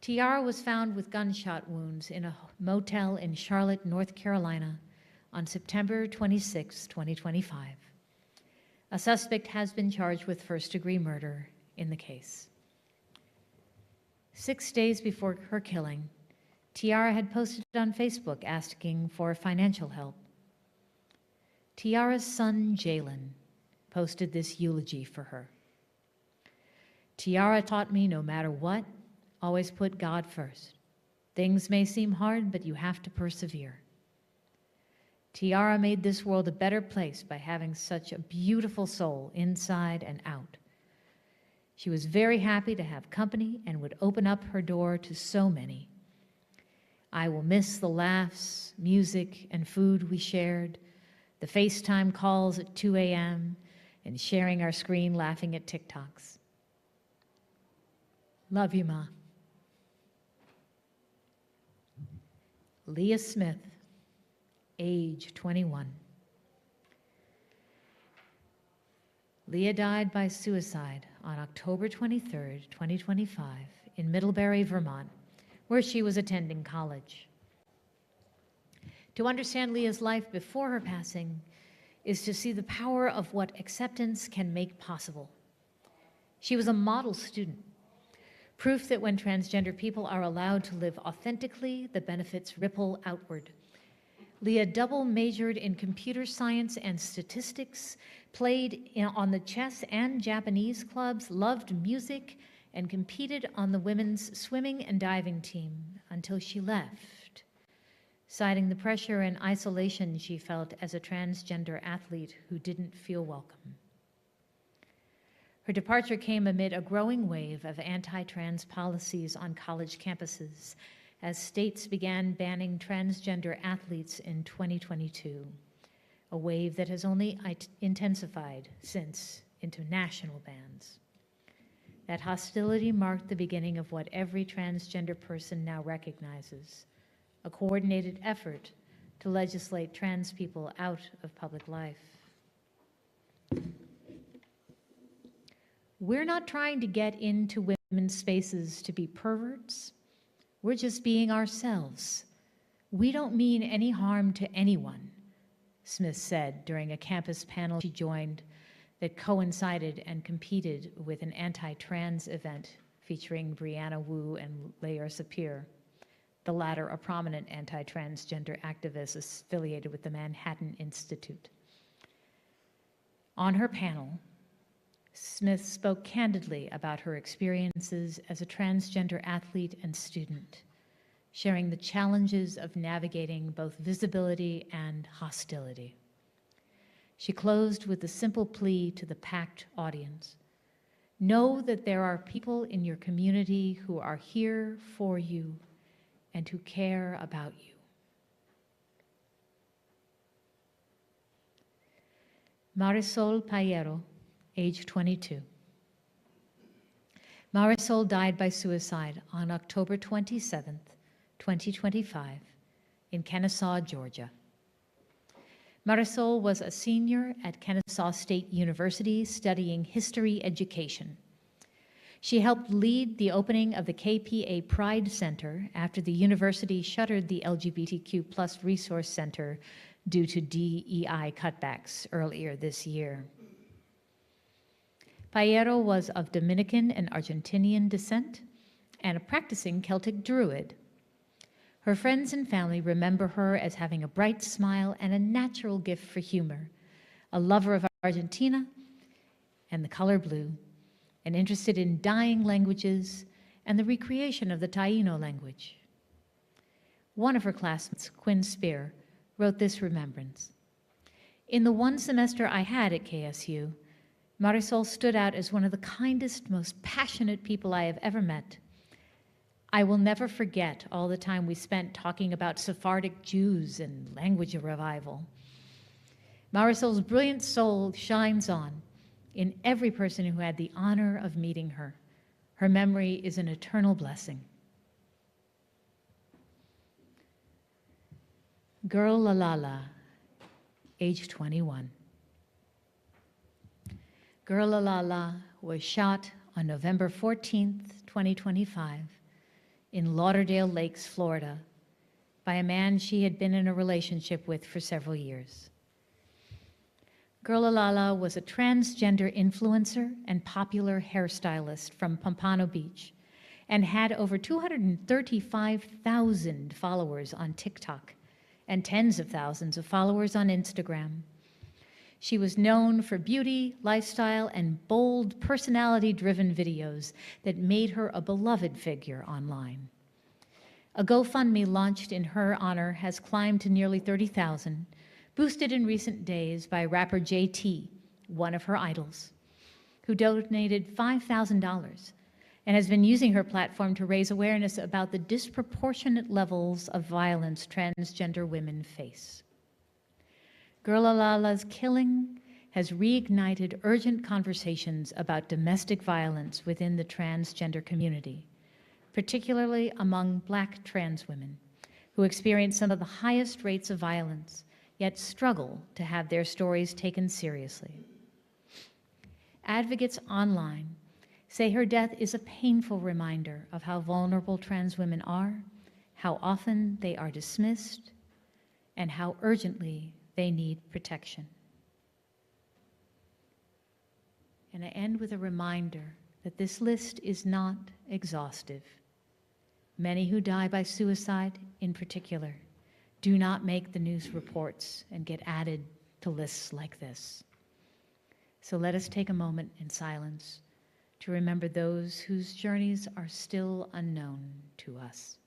Tiara was found with gunshot wounds in a motel in Charlotte, North Carolina on September 26, 2025. A suspect has been charged with first-degree murder in the case. 6 days before her killing, Tiara had posted on Facebook asking for financial help. Tiara's son, Jalen, posted this eulogy for her. Tiara taught me no matter what, always put God first. Things may seem hard, but you have to persevere. Tiara made this world a better place by having such a beautiful soul inside and out. She was very happy to have company and would open up her door to so many. I will miss the laughs, music, and food we shared, the FaceTime calls at 2 a.m., and sharing our screen laughing at TikToks. Love you, Ma. Leah Smith, age 21. Leah died by suicide on October 23, 2025, in Middlebury, Vermont, where she was attending college. To understand Leah's life before her passing is to see the power of what acceptance can make possible. She was a model student, proof that when transgender people are allowed to live authentically, the benefits ripple outward. Leah double majored in computer science and statistics, played on the chess and Japanese clubs, loved music, and competed on the women's swimming and diving team until she left, citing the pressure and isolation she felt as a transgender athlete who didn't feel welcome. Her departure came amid a growing wave of anti-trans policies on college campuses as states began banning transgender athletes in 2022, a wave that has only intensified since into national bans. That hostility marked the beginning of what every transgender person now recognizes, a coordinated effort to legislate trans people out of public life. We're not trying to get into women's spaces to be perverts. We're just being ourselves. We don't mean any harm to anyone, Smith said during a campus panel she joined that coincided and competed with an anti-trans event featuring Brianna Wu and Layer Sapir, the latter a prominent anti-transgender activist affiliated with the Manhattan Institute. On her panel, Smith spoke candidly about her experiences as a transgender athlete and student, sharing the challenges of navigating both visibility and hostility. She closed with a simple plea to the packed audience. Know that there are people in your community who are here for you and who care about you. Marisol Payero, age 22. Marisol died by suicide on October 27, 2025, in Kennesaw, Georgia. Marisol was a senior at Kennesaw State University studying history education. She helped lead the opening of the KPA Pride Center after the university shuttered the LGBTQ+ Resource Center due to DEI cutbacks earlier this year. Payero was of Dominican and Argentinian descent and a practicing Celtic Druid. Her friends and family remember her as having a bright smile and a natural gift for humor, a lover of Argentina and the color blue, and interested in dying languages and the recreation of the Taíno language. One of her classmates, Quinn Spear, wrote this remembrance. In the one semester I had at KSU, Marisol stood out as one of the kindest, most passionate people I have ever met. I will never forget all the time we spent talking about Sephardic Jews and language revival. Marisol's brilliant soul shines on in every person who had the honor of meeting her. Her memory is an eternal blessing. Girl Lalala, age 21. Girl Lalala was shot on November 14th, 2025, in Lauderdale Lakes, Florida, by a man she had been in a relationship with for several years. Girlalala was a transgender influencer and popular hairstylist from Pompano Beach and had over 235,000 followers on TikTok and tens of thousands of followers on Instagram. She was known for beauty, lifestyle, and bold, personality-driven videos that made her a beloved figure online. A GoFundMe launched in her honor has climbed to nearly 30,000, boosted in recent days by rapper JT, one of her idols, who donated $5,000 and has been using her platform to raise awareness about the disproportionate levels of violence transgender women face. Girlalala's killing has reignited urgent conversations about domestic violence within the transgender community, particularly among Black trans women, who experience some of the highest rates of violence, yet struggle to have their stories taken seriously. Advocates online say her death is a painful reminder of how vulnerable trans women are, how often they are dismissed, and how urgently they need protection. And I end with a reminder that this list is not exhaustive. Many who die by suicide, in particular, do not make the news reports and get added to lists like this. So let us take a moment in silence to remember those whose journeys are still unknown to us.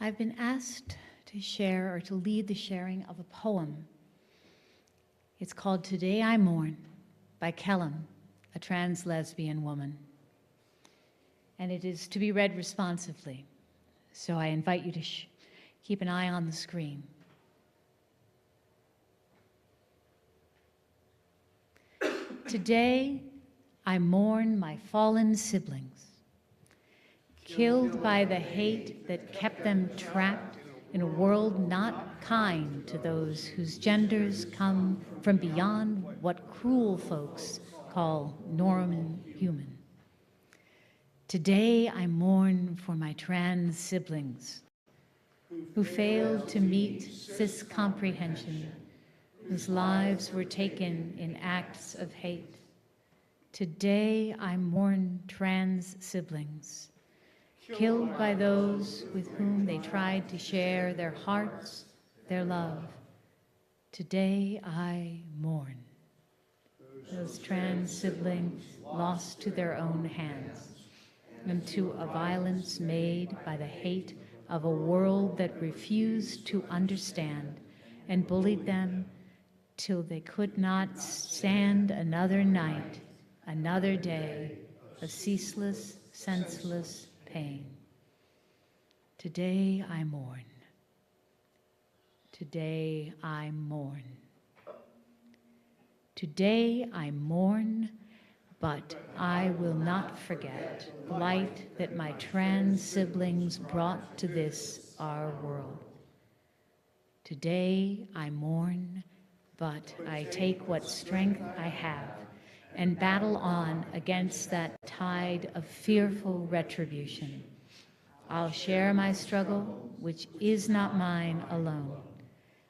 I've been asked to share or to lead the sharing of a poem. It's called Today I Mourn by Kellum, a trans lesbian woman. And it is to be read responsively. So I invite you to keep an eye on the screen. Today I mourn my fallen siblings, killed by the hate that kept them trapped in a world not kind to those whose genders come from beyond what cruel folks call normal human. Today I mourn for my trans siblings who failed to meet cis comprehension, whose lives were taken in acts of hate. Today I mourn trans siblings, killed by those with whom they tried to share their hearts, their love. Today I mourn those trans siblings lost to their own hands and to a violence made by the hate of a world that refused to understand and bullied them till they could not stand another night, another day of ceaseless, senseless pain. Today I mourn. Today I mourn. Today I mourn, but I will not forget the light that my trans siblings brought to this, our world. Today I mourn, but I take what strength I have and battle on against that tide of fearful retribution. I'll share my struggle, which is not mine alone.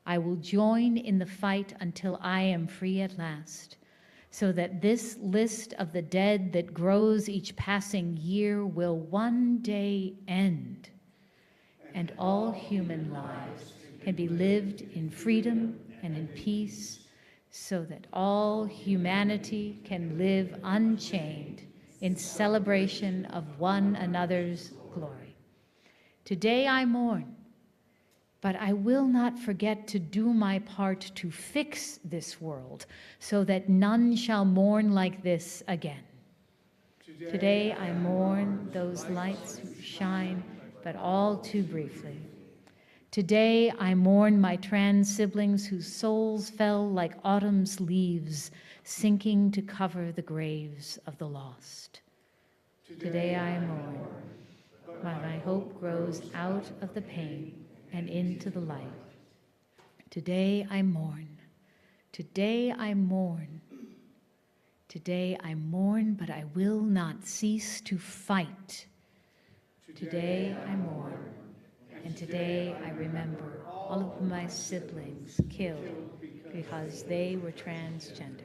I will join in the fight until I am free at last, so that this list of the dead that grows each passing year will one day end, and all human lives can be lived in freedom and in peace, so that all humanity can live unchained in celebration of one another's glory. Today I mourn, but I will not forget to do my part to fix this world so that none shall mourn like this again. Today I mourn those lights who shine, but all too briefly. Today I mourn my trans siblings whose souls fell like autumn's leaves, sinking to cover the graves of the lost. Today I mourn, but my hope grows out of the pain and into the light. Today I mourn. Today I mourn. Today I mourn, but I will not cease to fight. Today I mourn, and today I remember all of my siblings killed because they were transgender.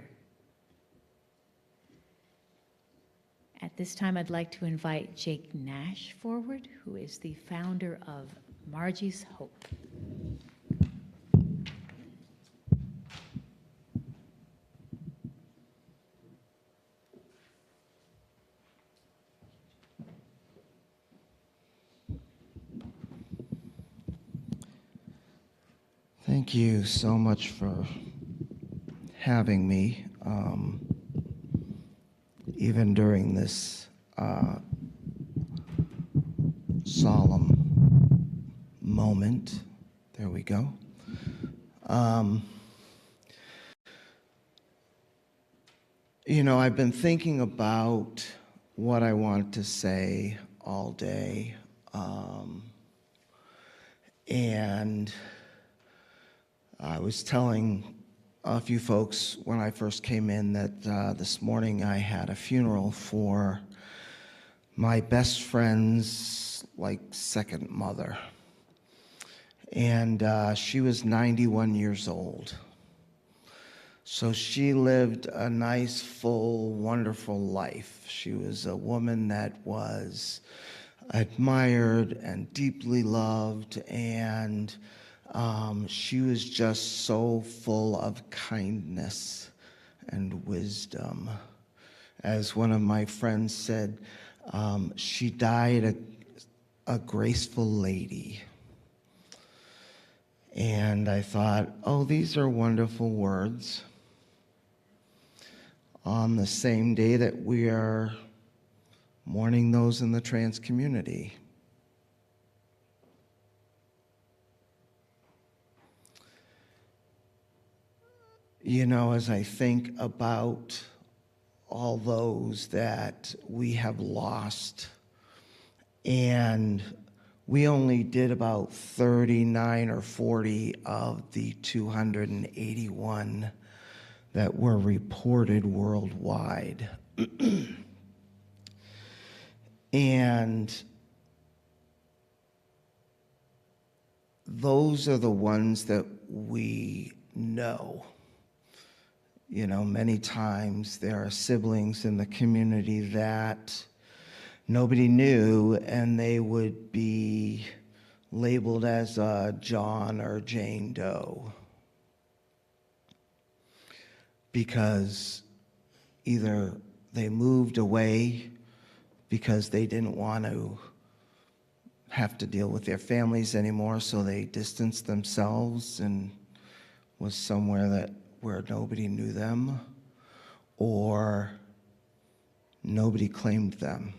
At this time, I'd like to invite Jake Nash forward, who is the founder of Margie's Hope. Thank you so much for having me, even during this solemn moment. There we go. You know, I've been thinking about what I want to say all day, and I was telling a few folks when I first came in that this morning I had a funeral for my best friend's second mother, and she was 91 years old. So she lived a nice, full, wonderful life. She was a woman that was admired and deeply loved, and she was just so full of kindness and wisdom. As one of my friends said, she died a graceful lady. And I thought, oh, these are wonderful words on the same day that we are mourning those in the trans community. You know, as I think about all those that we have lost, and we only did about 39 or 40 of the 281 that were reported worldwide. And those are the ones that we know. You know, many times there are siblings in the community that nobody knew, and they would be labeled as John or Jane Doe, because either they moved away because they didn't want to have to deal with their families anymore, so they distanced themselves and was somewhere where nobody knew them, or nobody claimed them.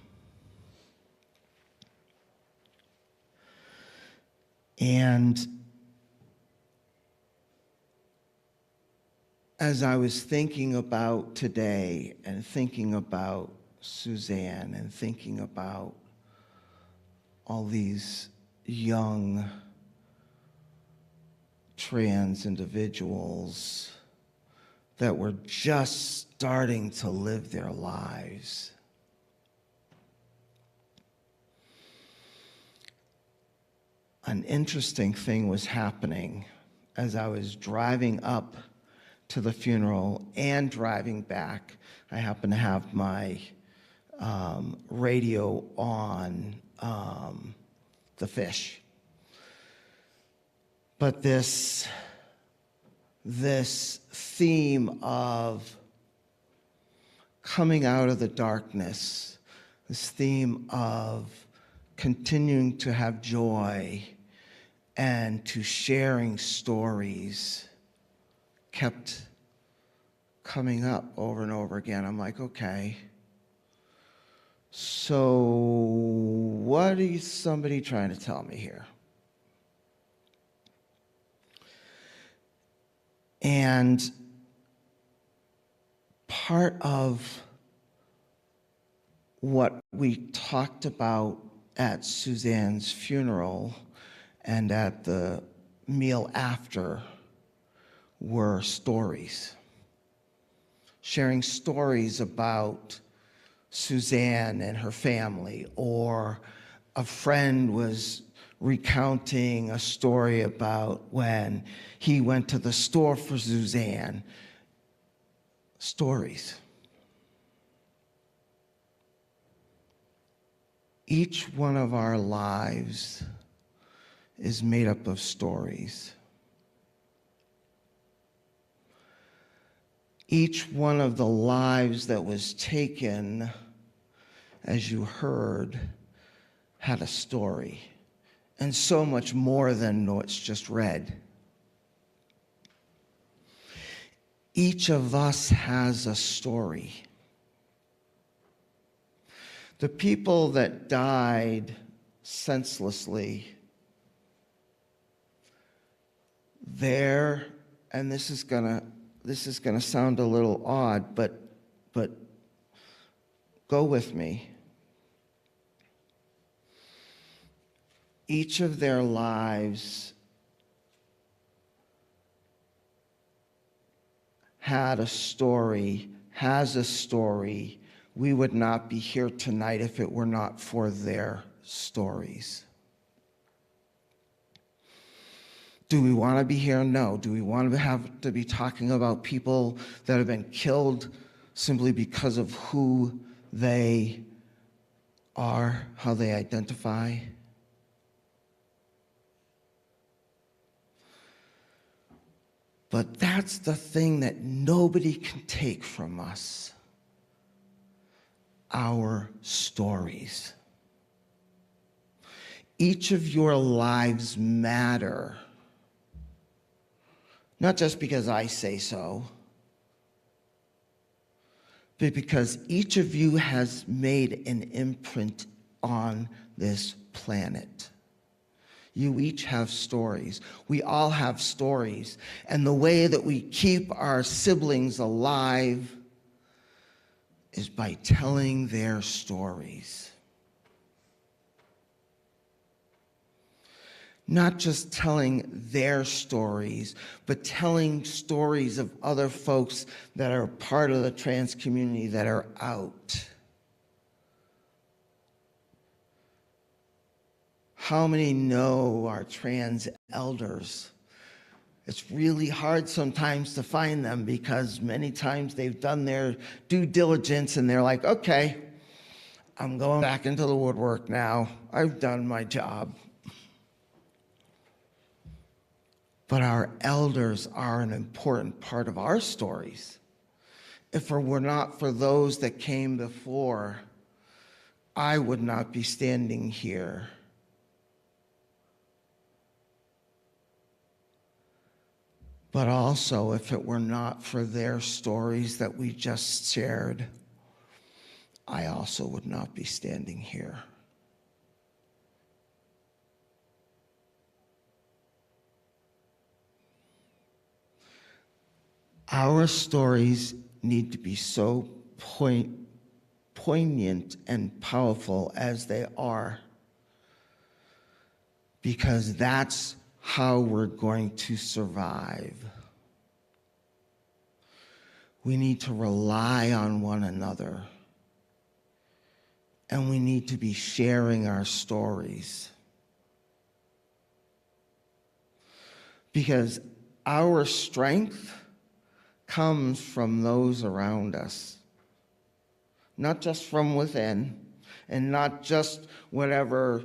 And as I was thinking about today and thinking about Suzanne and thinking about all these young trans individuals that were just starting to live their lives, an interesting thing was happening as I was driving up to the funeral and driving back. I happened to have my radio on the fish. But this theme of coming out of the darkness, this theme of continuing to have joy and to sharing stories kept coming up over and over again. I'm like, okay, so what is somebody trying to tell me here? And part of what we talked about at Suzanne's funeral and at the meal after were stories. Sharing stories about Suzanne and her family, or a friend was recounting a story about when he went to the store for Suzanne. Stories. Each one of our lives is made up of stories. Each one of the lives that was taken, as you heard, had a story, and so much more than what's just read. Each of us has a story. The people that died senselessly, there, and this is gonna sound a little odd, but go with me. Each of their lives had a story, has a story. We would not be here tonight if it were not for their stories. Do we want to be here? No. Do we want to have to be talking about people that have been killed simply because of who they are, how they identify? But that's the thing that nobody can take from us. Our stories. Each of your lives matter. Not just because I say so, but because each of you has made an imprint on this planet. You each have stories. We all have stories. And the way that we keep our siblings alive is by telling their stories. Not just telling their stories, but telling stories of other folks that are part of the trans community that are out. How many know our trans elders? It's really hard sometimes to find them because many times they've done their due diligence and they're like, okay, I'm going back into the woodwork now. I've done my job. But our elders are an important part of our stories. If it were not for those that came before, I would not be standing here. But also, if it were not for their stories that we just shared, I also would not be standing here. Our stories need to be so poignant and powerful as they are, because that's how we're going to survive. We need to rely on one another, and we need to be sharing our stories. Because our strength comes from those around us, not just from within, and not just whatever,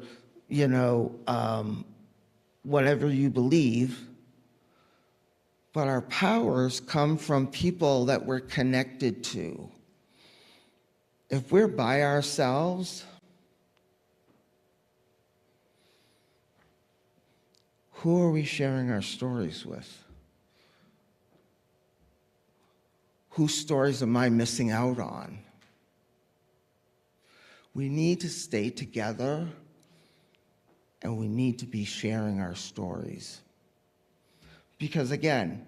whatever you believe, but our powers come from people that we're connected to. If we're by ourselves, who are we sharing our stories with? Whose stories am I missing out on? We need to stay together, and we need to be sharing our stories. Because again,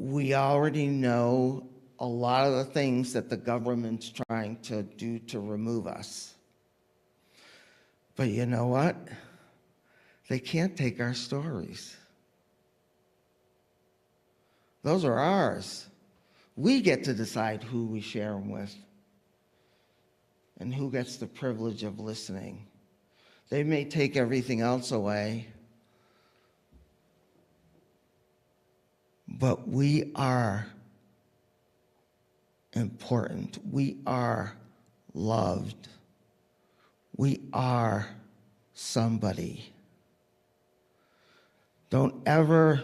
we already know a lot of the things that the government's trying to do to remove us. But you know what? They can't take our stories. Those are ours. We get to decide who we share them with and who gets the privilege of listening. They may take everything else away, but we are important. We are loved. We are somebody. Don't ever,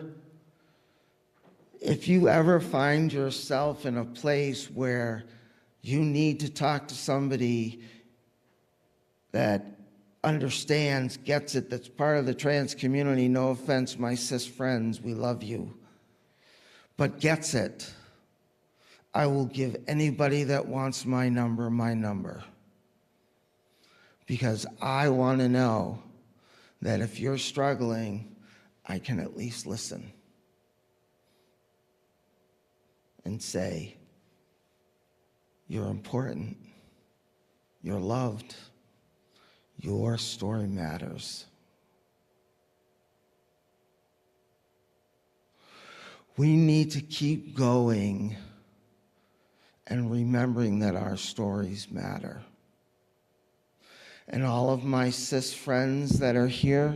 if you ever find yourself in a place where you need to talk to somebody that understands, gets it, that's part of the trans community, no offense, my cis friends, we love you, but gets it, I will give anybody that wants my number. Because I want to know that if you're struggling, I can at least listen and say, you're important, you're loved, your story matters. We need to keep going and remembering that our stories matter. And all of my cis friends that are here,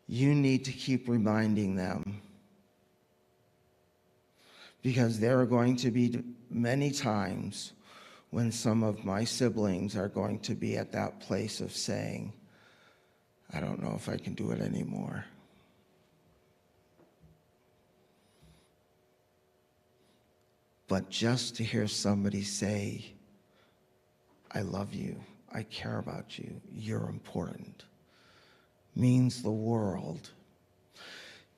you need to keep reminding them. Because there are going to be many times when some of my siblings are going to be at that place of saying, I don't know if I can do it anymore. But just to hear somebody say, I love you, I care about you, you're important, means the world.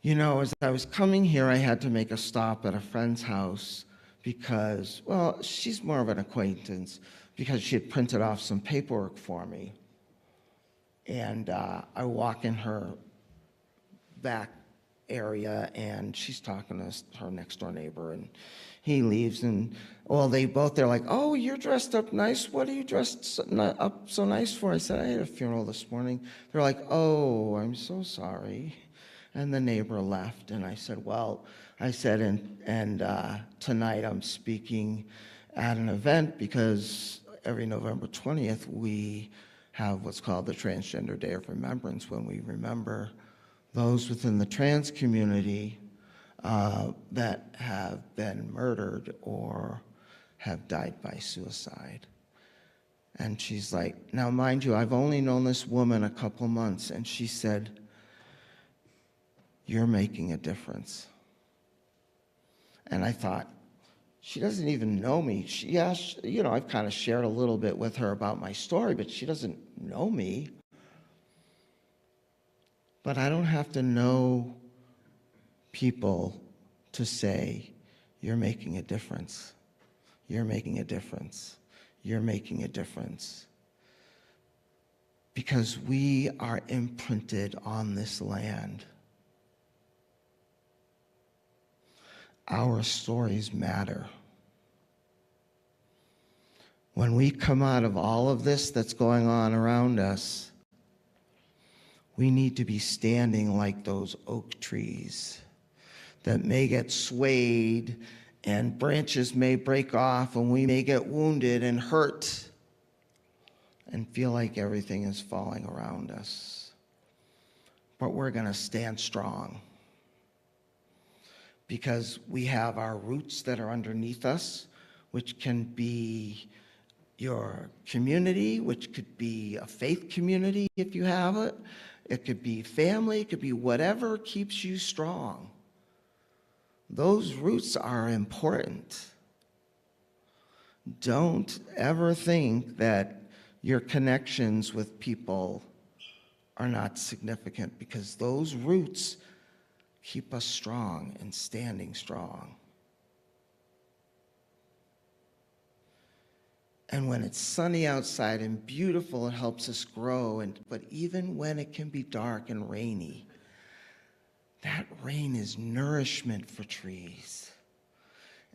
You know, as I was coming here, I had to make a stop at a friend's house because, well, she's more of an acquaintance because she had printed off some paperwork for me. And I walk in her back area and she's talking to her next door neighbor and he leaves and, well, they're like, oh, you're dressed up nice. What are you dressed up so nice for? I said, I had a funeral this morning. They're like, oh, I'm so sorry. And the neighbor left and I said, well, tonight I'm speaking at an event because every November 20th we have what's called the Transgender Day of Remembrance, when we remember those within the trans community that have been murdered or have died by suicide. And she's like, now mind you, I've only known this woman a couple months, and she said, you're making a difference. And I thought, she doesn't even know me. I've kind of shared a little bit with her about my story, but she doesn't know me. But I don't have to know people to say, you're making a difference. You're making a difference. You're making a difference. Because we are imprinted on this land. Our stories matter. When we come out of all of this that's going on around us, we need to be standing like those oak trees that may get swayed and branches may break off and we may get wounded and hurt and feel like everything is falling around us. But we're going to stand strong because we have our roots that are underneath us, which can be your community, which could be a faith community if you have it. It could be family, it could be whatever keeps you strong. Those roots are important. Don't ever think that your connections with people are not significant, because those roots keep us strong and standing strong. And when it's sunny outside and beautiful, it helps us grow. But even when it can be dark and rainy, That rain is nourishment for trees.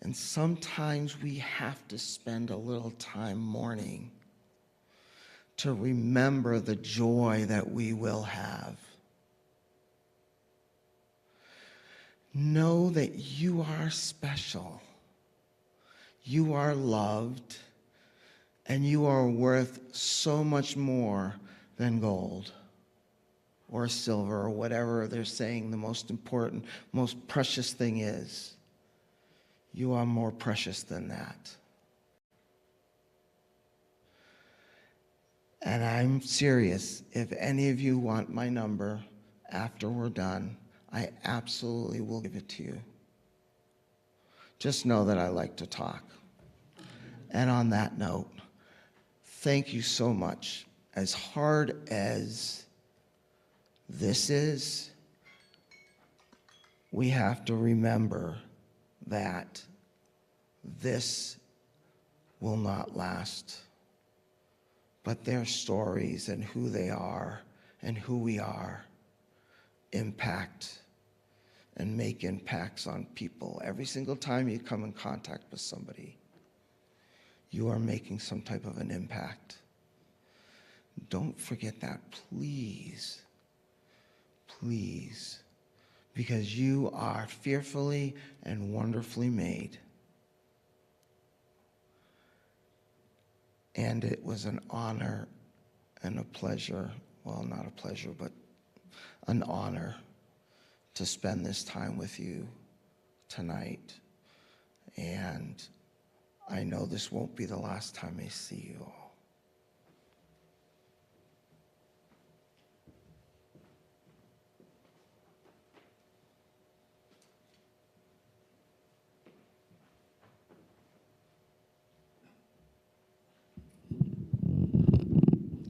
And sometimes we have to spend a little time mourning to remember the joy that we will have. Know that you are special, you are loved, and you are worth so much more than gold or silver or whatever they're saying the most important, most precious thing is. You are more precious than that. And I'm serious. If any of you want my number after we're done, I absolutely will give it to you. Just know that I like to talk. And on that note, thank you so much. As hard as this is, we have to remember that this will not last. But their stories and who they are and who we are impact and make impacts on people. Every single time you come in contact with somebody, you are making some type of an impact. Don't forget that, please. Please. Because you are fearfully and wonderfully made. And it was an honor and a pleasure, well, not a pleasure, but an honor to spend this time with you tonight. And I know this won't be the last time I see you all.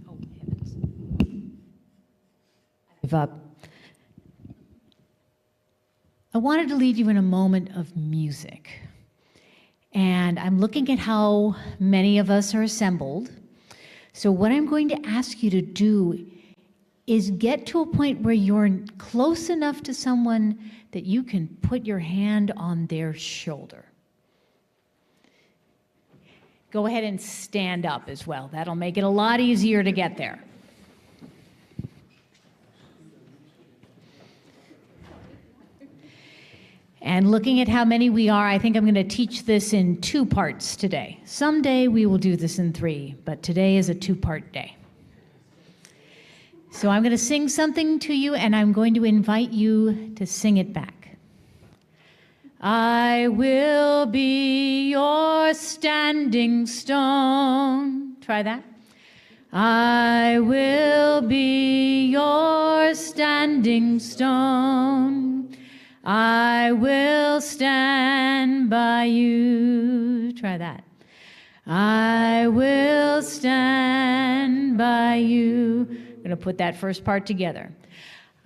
Oh, heavens. Give up. I wanted to lead you in a moment of music. And I'm looking at how many of us are assembled. So what I'm going to ask you to do is get to a point where you're close enough to someone that you can put your hand on their shoulder. Go ahead and stand up as well. That'll make it a lot easier to get there. And looking at how many we are, I think I'm going to teach this in 2 parts today. Someday we will do this in 3, but today is a 2-part day. So I'm going to sing something to you, and I'm going to invite you to sing it back. I will be your standing stone. Try that. I will be your standing stone. I will stand by you. Try that. I will stand by you. I'm going to put that first part together.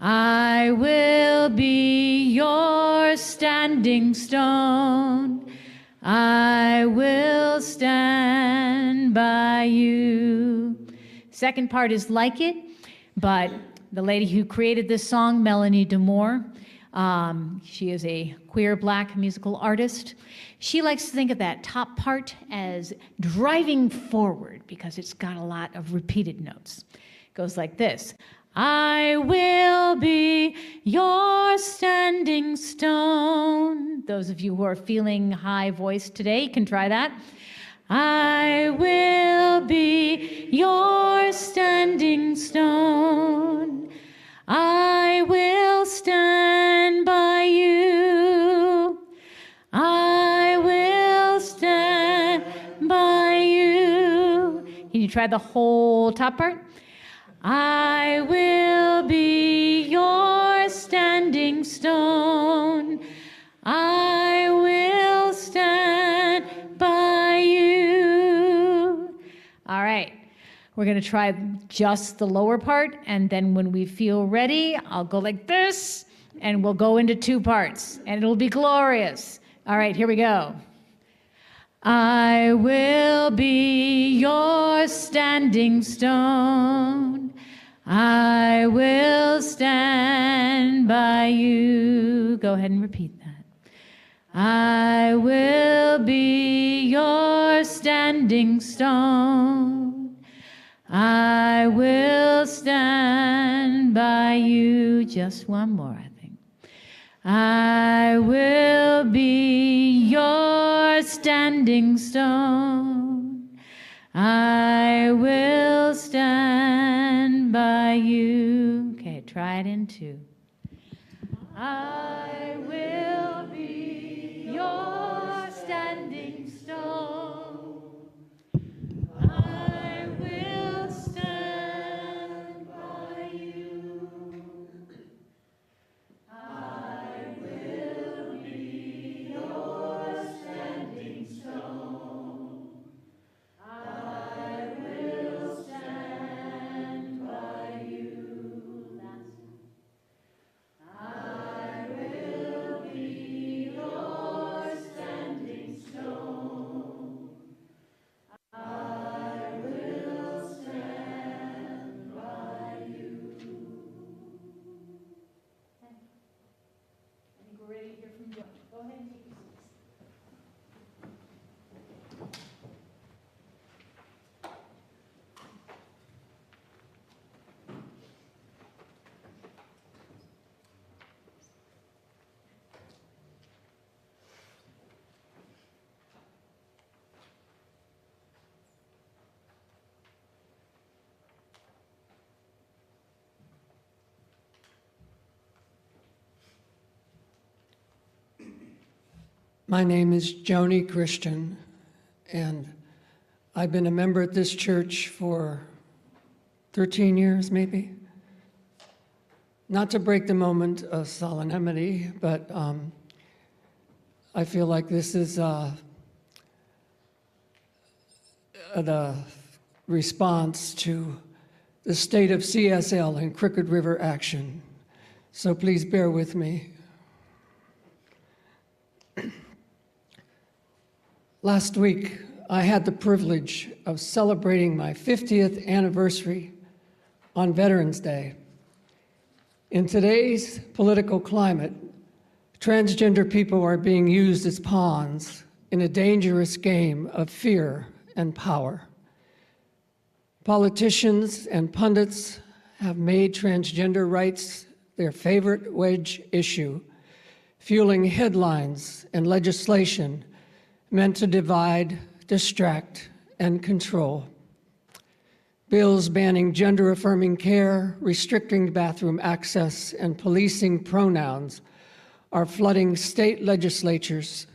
I will be your standing stone. I will stand by you. Second part is like it, but the lady who created this song, Melanie Demore, she is a queer black musical artist. She likes to think of that top part as driving forward because it's got a lot of repeated notes. It goes like this. I will be your standing stone. Those of you who are feeling high voice today can try that. I will be your standing stone. I will stand by you. I will stand by you. Can you try the whole top part? I will be your standing stone. I will stand by you. All right. We're going to try just the lower part, and then when we feel ready, I'll go like this, and we'll go into 2 parts, and it'll be glorious. All right, here we go. I will be your standing stone. I will stand by by you. Go ahead and repeat that. I will be your standing stone. I will stand by you. Just one more, I think. I will be your standing stone. I will stand by you. Okay, try it in two. I will be your standing stone. I will stand by you. I will be your standing stone. I will stand by you. Last one. I will be your standing stone. I will stand by you. I think we're ready to hear from Joe. Go ahead and take your seats. My name is Joni Christian, and I've been a member at this church for 13 years, maybe. Not to break the moment of solemnity, but I feel like this is the response to the state of CSL and Crooked River action. So please bear with me. Last week, I had the privilege of celebrating my 50th anniversary on Veterans Day. In today's political climate, transgender people are being used as pawns in a dangerous game of fear and power. Politicians and pundits have made transgender rights their favorite wedge issue, fueling headlines and legislation meant to divide, distract, and control. Bills banning gender-affirming care, restricting bathroom access, and policing pronouns are flooding state legislatures.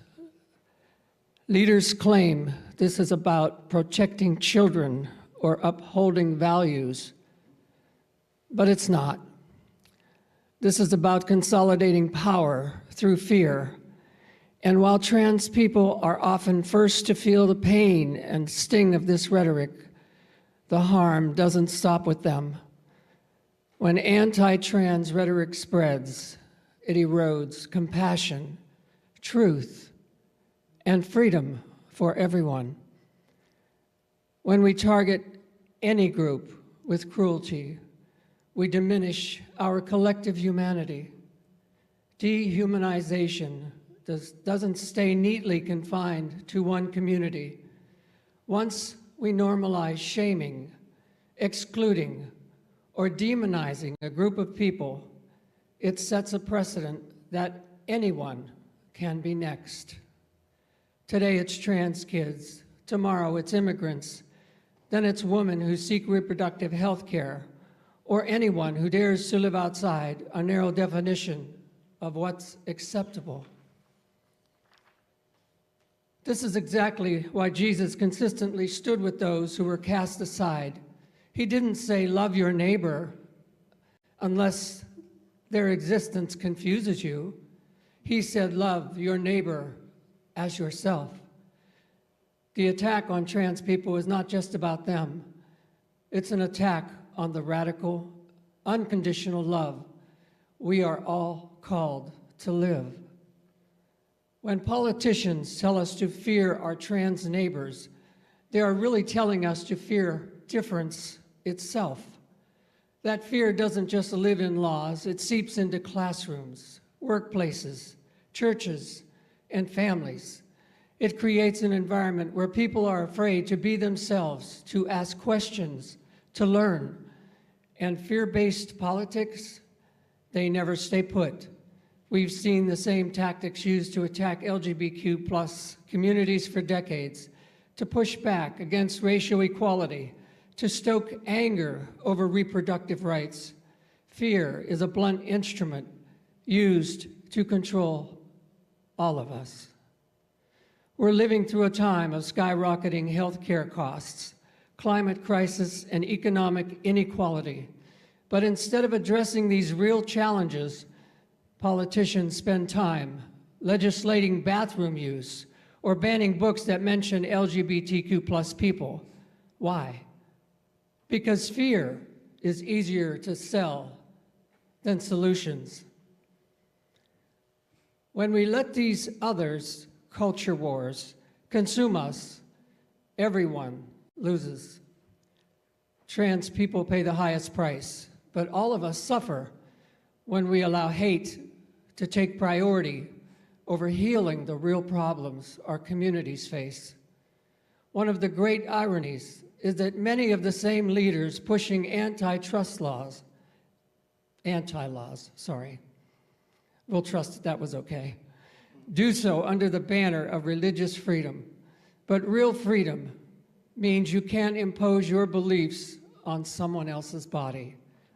Leaders claim this is about protecting children or upholding values, but it's not. This is about consolidating power through fear. And while trans people are often first to feel the pain and sting of this rhetoric, the harm doesn't stop with them. When anti-trans rhetoric spreads, it erodes compassion, truth, and freedom for everyone. When we target any group with cruelty, we diminish our collective humanity. Dehumanization doesn't stay neatly confined to one community. Once we normalize shaming, excluding, or demonizing a group of people, it sets a precedent that anyone can be next. Today it's trans kids, tomorrow it's immigrants, then it's women who seek reproductive health care, or anyone who dares to live outside a narrow definition of what's acceptable. This is exactly why Jesus consistently stood with those who were cast aside. He didn't say, love your neighbor, unless their existence confuses you. He said, love your neighbor as yourself. The attack on trans people is not just about them. It's an attack on the radical, unconditional love we are all called to live. When politicians tell us to fear our trans neighbors, they are really telling us to fear difference itself. That fear doesn't just live in laws, it seeps into classrooms, workplaces, churches, and families. It creates an environment where people are afraid to be themselves, to ask questions, to learn. And fear-based politics, they never stay put. We've seen the same tactics used to attack LGBTQ+ communities for decades, to push back against racial equality, to stoke anger over reproductive rights. Fear is a blunt instrument used to control all of us. We're living through a time of skyrocketing healthcare costs, climate crisis, and economic inequality. But instead of addressing these real challenges, politicians spend time legislating bathroom use or banning books that mention LGBTQ+ people. Why? Because fear is easier to sell than solutions. When we let these others, culture wars, consume us, everyone loses. Trans people pay the highest price, but all of us suffer when we allow hate to take priority over healing the real problems our communities face. One of the great ironies is that many of the same leaders pushing anti-laws, we'll trust that was okay, do so under the banner of religious freedom. But real freedom means you can't impose your beliefs on someone else's body,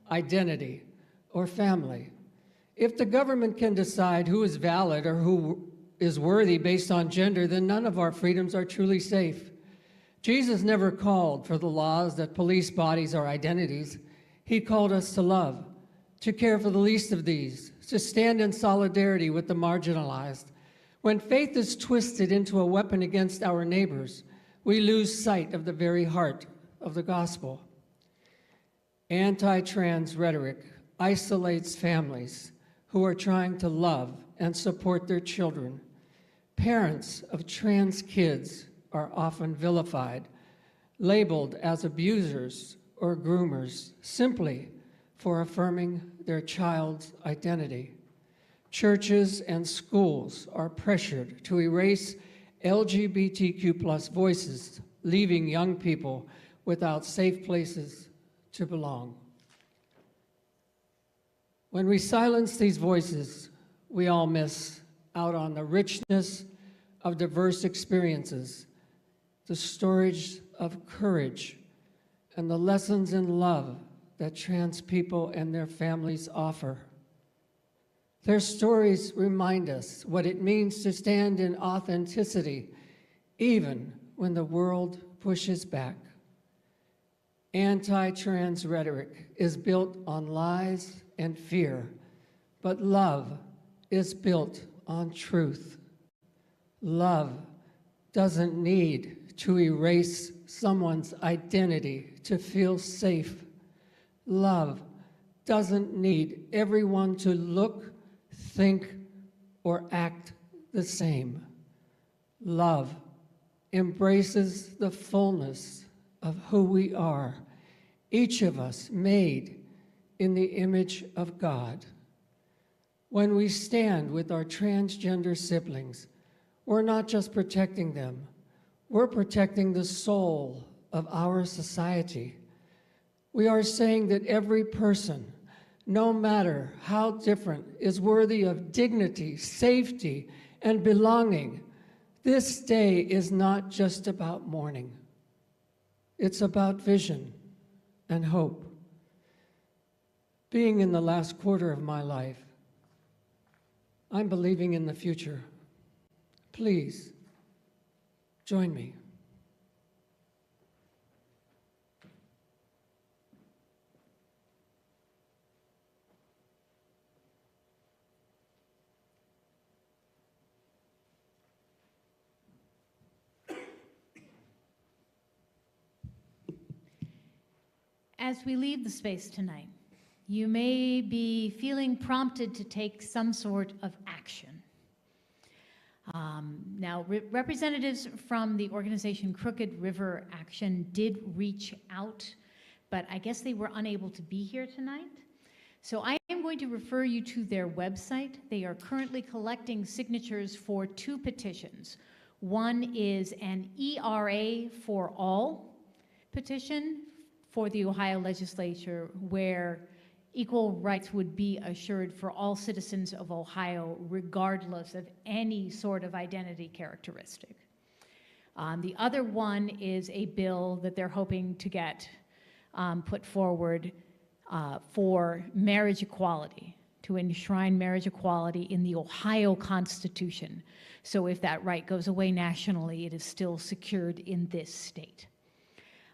identity, or family. If the government can decide who is valid or who is worthy based on gender, then none of our freedoms are truly safe. Jesus never called for the laws that police bodies our identities. He called us to love, to care for the least of these, to stand in solidarity with the marginalized. When faith is twisted into a weapon against our neighbors, we lose sight of the very heart of the gospel. Anti-trans rhetoric isolates families who are trying to love and support their children. Parents of trans kids are often vilified, labeled as abusers or groomers simply for affirming their child's identity. Churches and schools are pressured to erase LGBTQ+ voices, leaving young people without safe places to belong. When we silence these voices, we all miss out on the richness of diverse experiences, the storage of courage, and the lessons in love that trans people and their families offer. Their stories remind us what it means to stand in authenticity, even when the world pushes back. Anti-trans rhetoric is built on lies and fear, but love is built on truth. Love doesn't need to erase someone's identity to feel safe. Love doesn't need everyone to look, think, or act the same. Love embraces the fullness of who we are, each of us made in the image of God. When we stand with our transgender siblings, we're not just protecting them, we're protecting the soul of our society. We are saying that every person, no matter how different, is worthy of dignity, safety, and belonging. This day is not just about mourning. It's about vision and hope. Being in the last quarter of my life, I'm believing in the future. Please, join me. As we leave the space tonight, you may be feeling prompted to take some sort of action. Now, representatives from the organization Crooked River Action did reach out, but I guess they were unable to be here tonight. So I am going to refer you to their website. They are currently collecting signatures for 2 petitions. One is an ERA for all petition for the Ohio legislature, where equal rights would be assured for all citizens of Ohio, regardless of any sort of identity characteristic. The other one is a bill that they're hoping to get put forward for marriage equality, to enshrine marriage equality in the Ohio Constitution. So if that right goes away nationally, it is still secured in this state.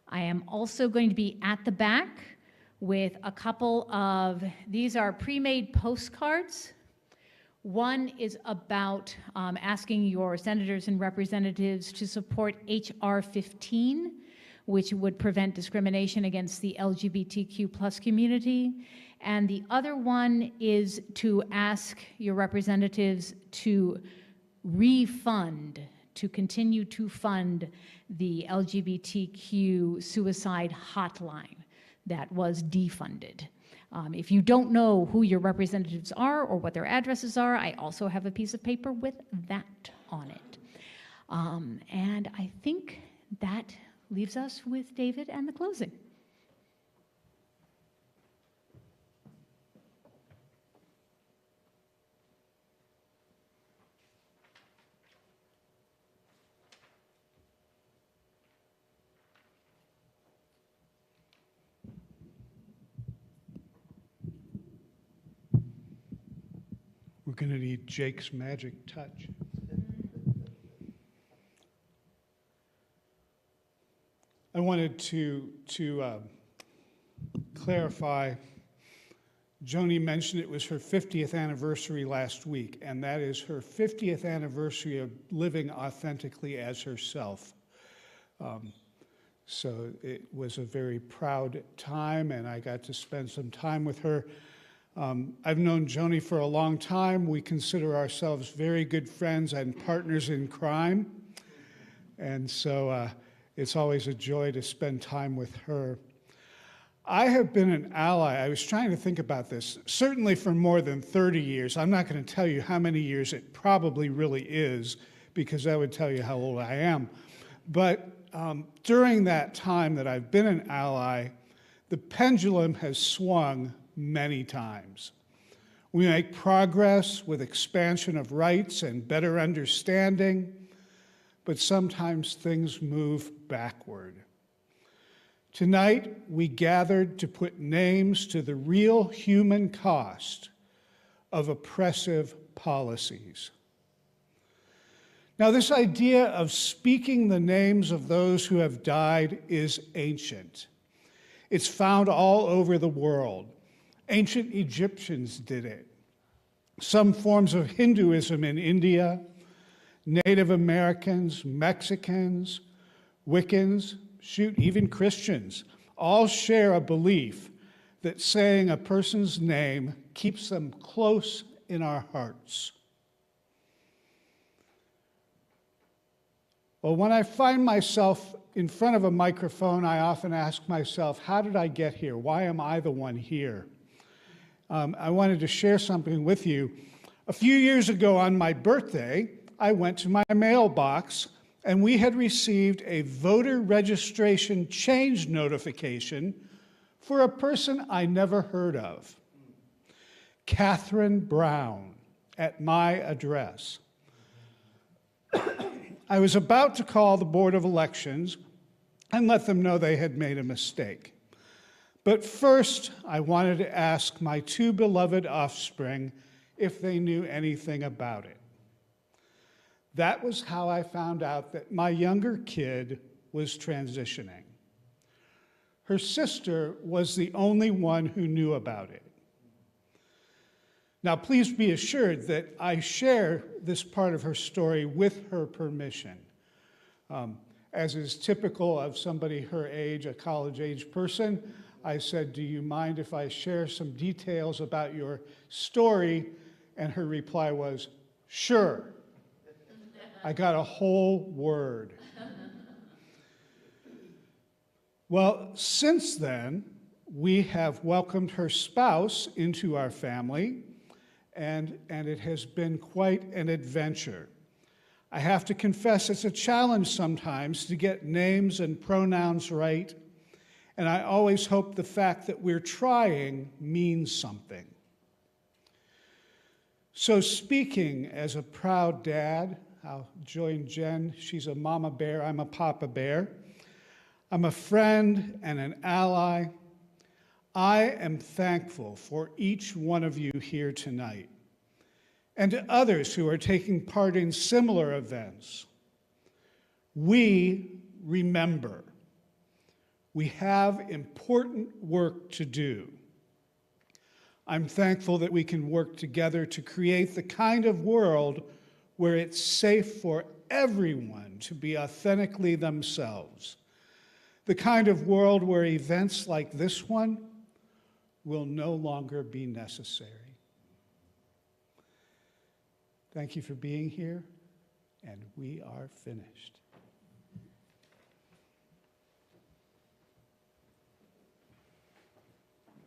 I am also going to be at the back with a couple of, these are pre-made postcards. One is about asking your senators and representatives to support H.R. 15, which would prevent discrimination against the LGBTQ plus community. And the other one is to ask your representatives to refund, to continue to fund the LGBTQ suicide hotline that was defunded. If you don't know who your representatives are or what their addresses are, I also have a piece of paper with that on it. And I think that leaves us with David and the closing. We're going to need Jake's magic touch. I wanted to clarify, Joni mentioned it was her 50th anniversary last week, and that is her 50th anniversary of living authentically as herself. So it was a very proud time, and I got to spend some time with her. I've known Joni for a long time. We consider ourselves very good friends and partners in crime. And so it's always a joy to spend time with her. I have been an ally. I was trying to think about this, certainly for more than 30 years. I'm not going to tell you how many years it probably really is, because that would tell you how old I am. But during that time that I've been an ally, the pendulum has swung many times. We make progress with expansion of rights and better understanding, but sometimes things move backward. Tonight, we gathered to put names to the real human cost of oppressive policies. Now, this idea of speaking the names of those who have died is ancient. It's found all over the world. Ancient Egyptians did it. Some forms of Hinduism in India, Native Americans, Mexicans, Wiccans, shoot, even Christians, all share a belief that saying a person's name keeps them close in our hearts. Well, when I find myself in front of a microphone, I often ask myself, how did I get here? Why am I the one here? I wanted to share something with you. A few years ago on my birthday, I went to my mailbox and we had received a voter registration change notification for a person I never heard of, Catherine Brown, at my address. I was about to call the Board of Elections and let them know they had made a mistake. But first, I wanted to ask my 2 beloved offspring if they knew anything about it. That was how I found out that my younger kid was transitioning. Her sister was the only one who knew about it. Now, please be assured that I share this part of her story with her permission. As is typical of somebody her age, a college-age person, I said, do you mind if I share some details about your story? And her reply was, sure. I got a whole word. Well, since then, we have welcomed her spouse into our family, and it has been quite an adventure. I have to confess it's a challenge sometimes to get names and pronouns right, and I always hope the fact that we're trying means something. So speaking as a proud dad, I'll join Jen. She's a mama bear, I'm a papa bear. I'm a friend and an ally. I am thankful for each one of you here tonight, and to others who are taking part in similar events. We remember. We have important work to do. I'm thankful that we can work together to create the kind of world where it's safe for everyone to be authentically themselves. The kind of world where events like this one will no longer be necessary. Thank you for being here, and we are finished.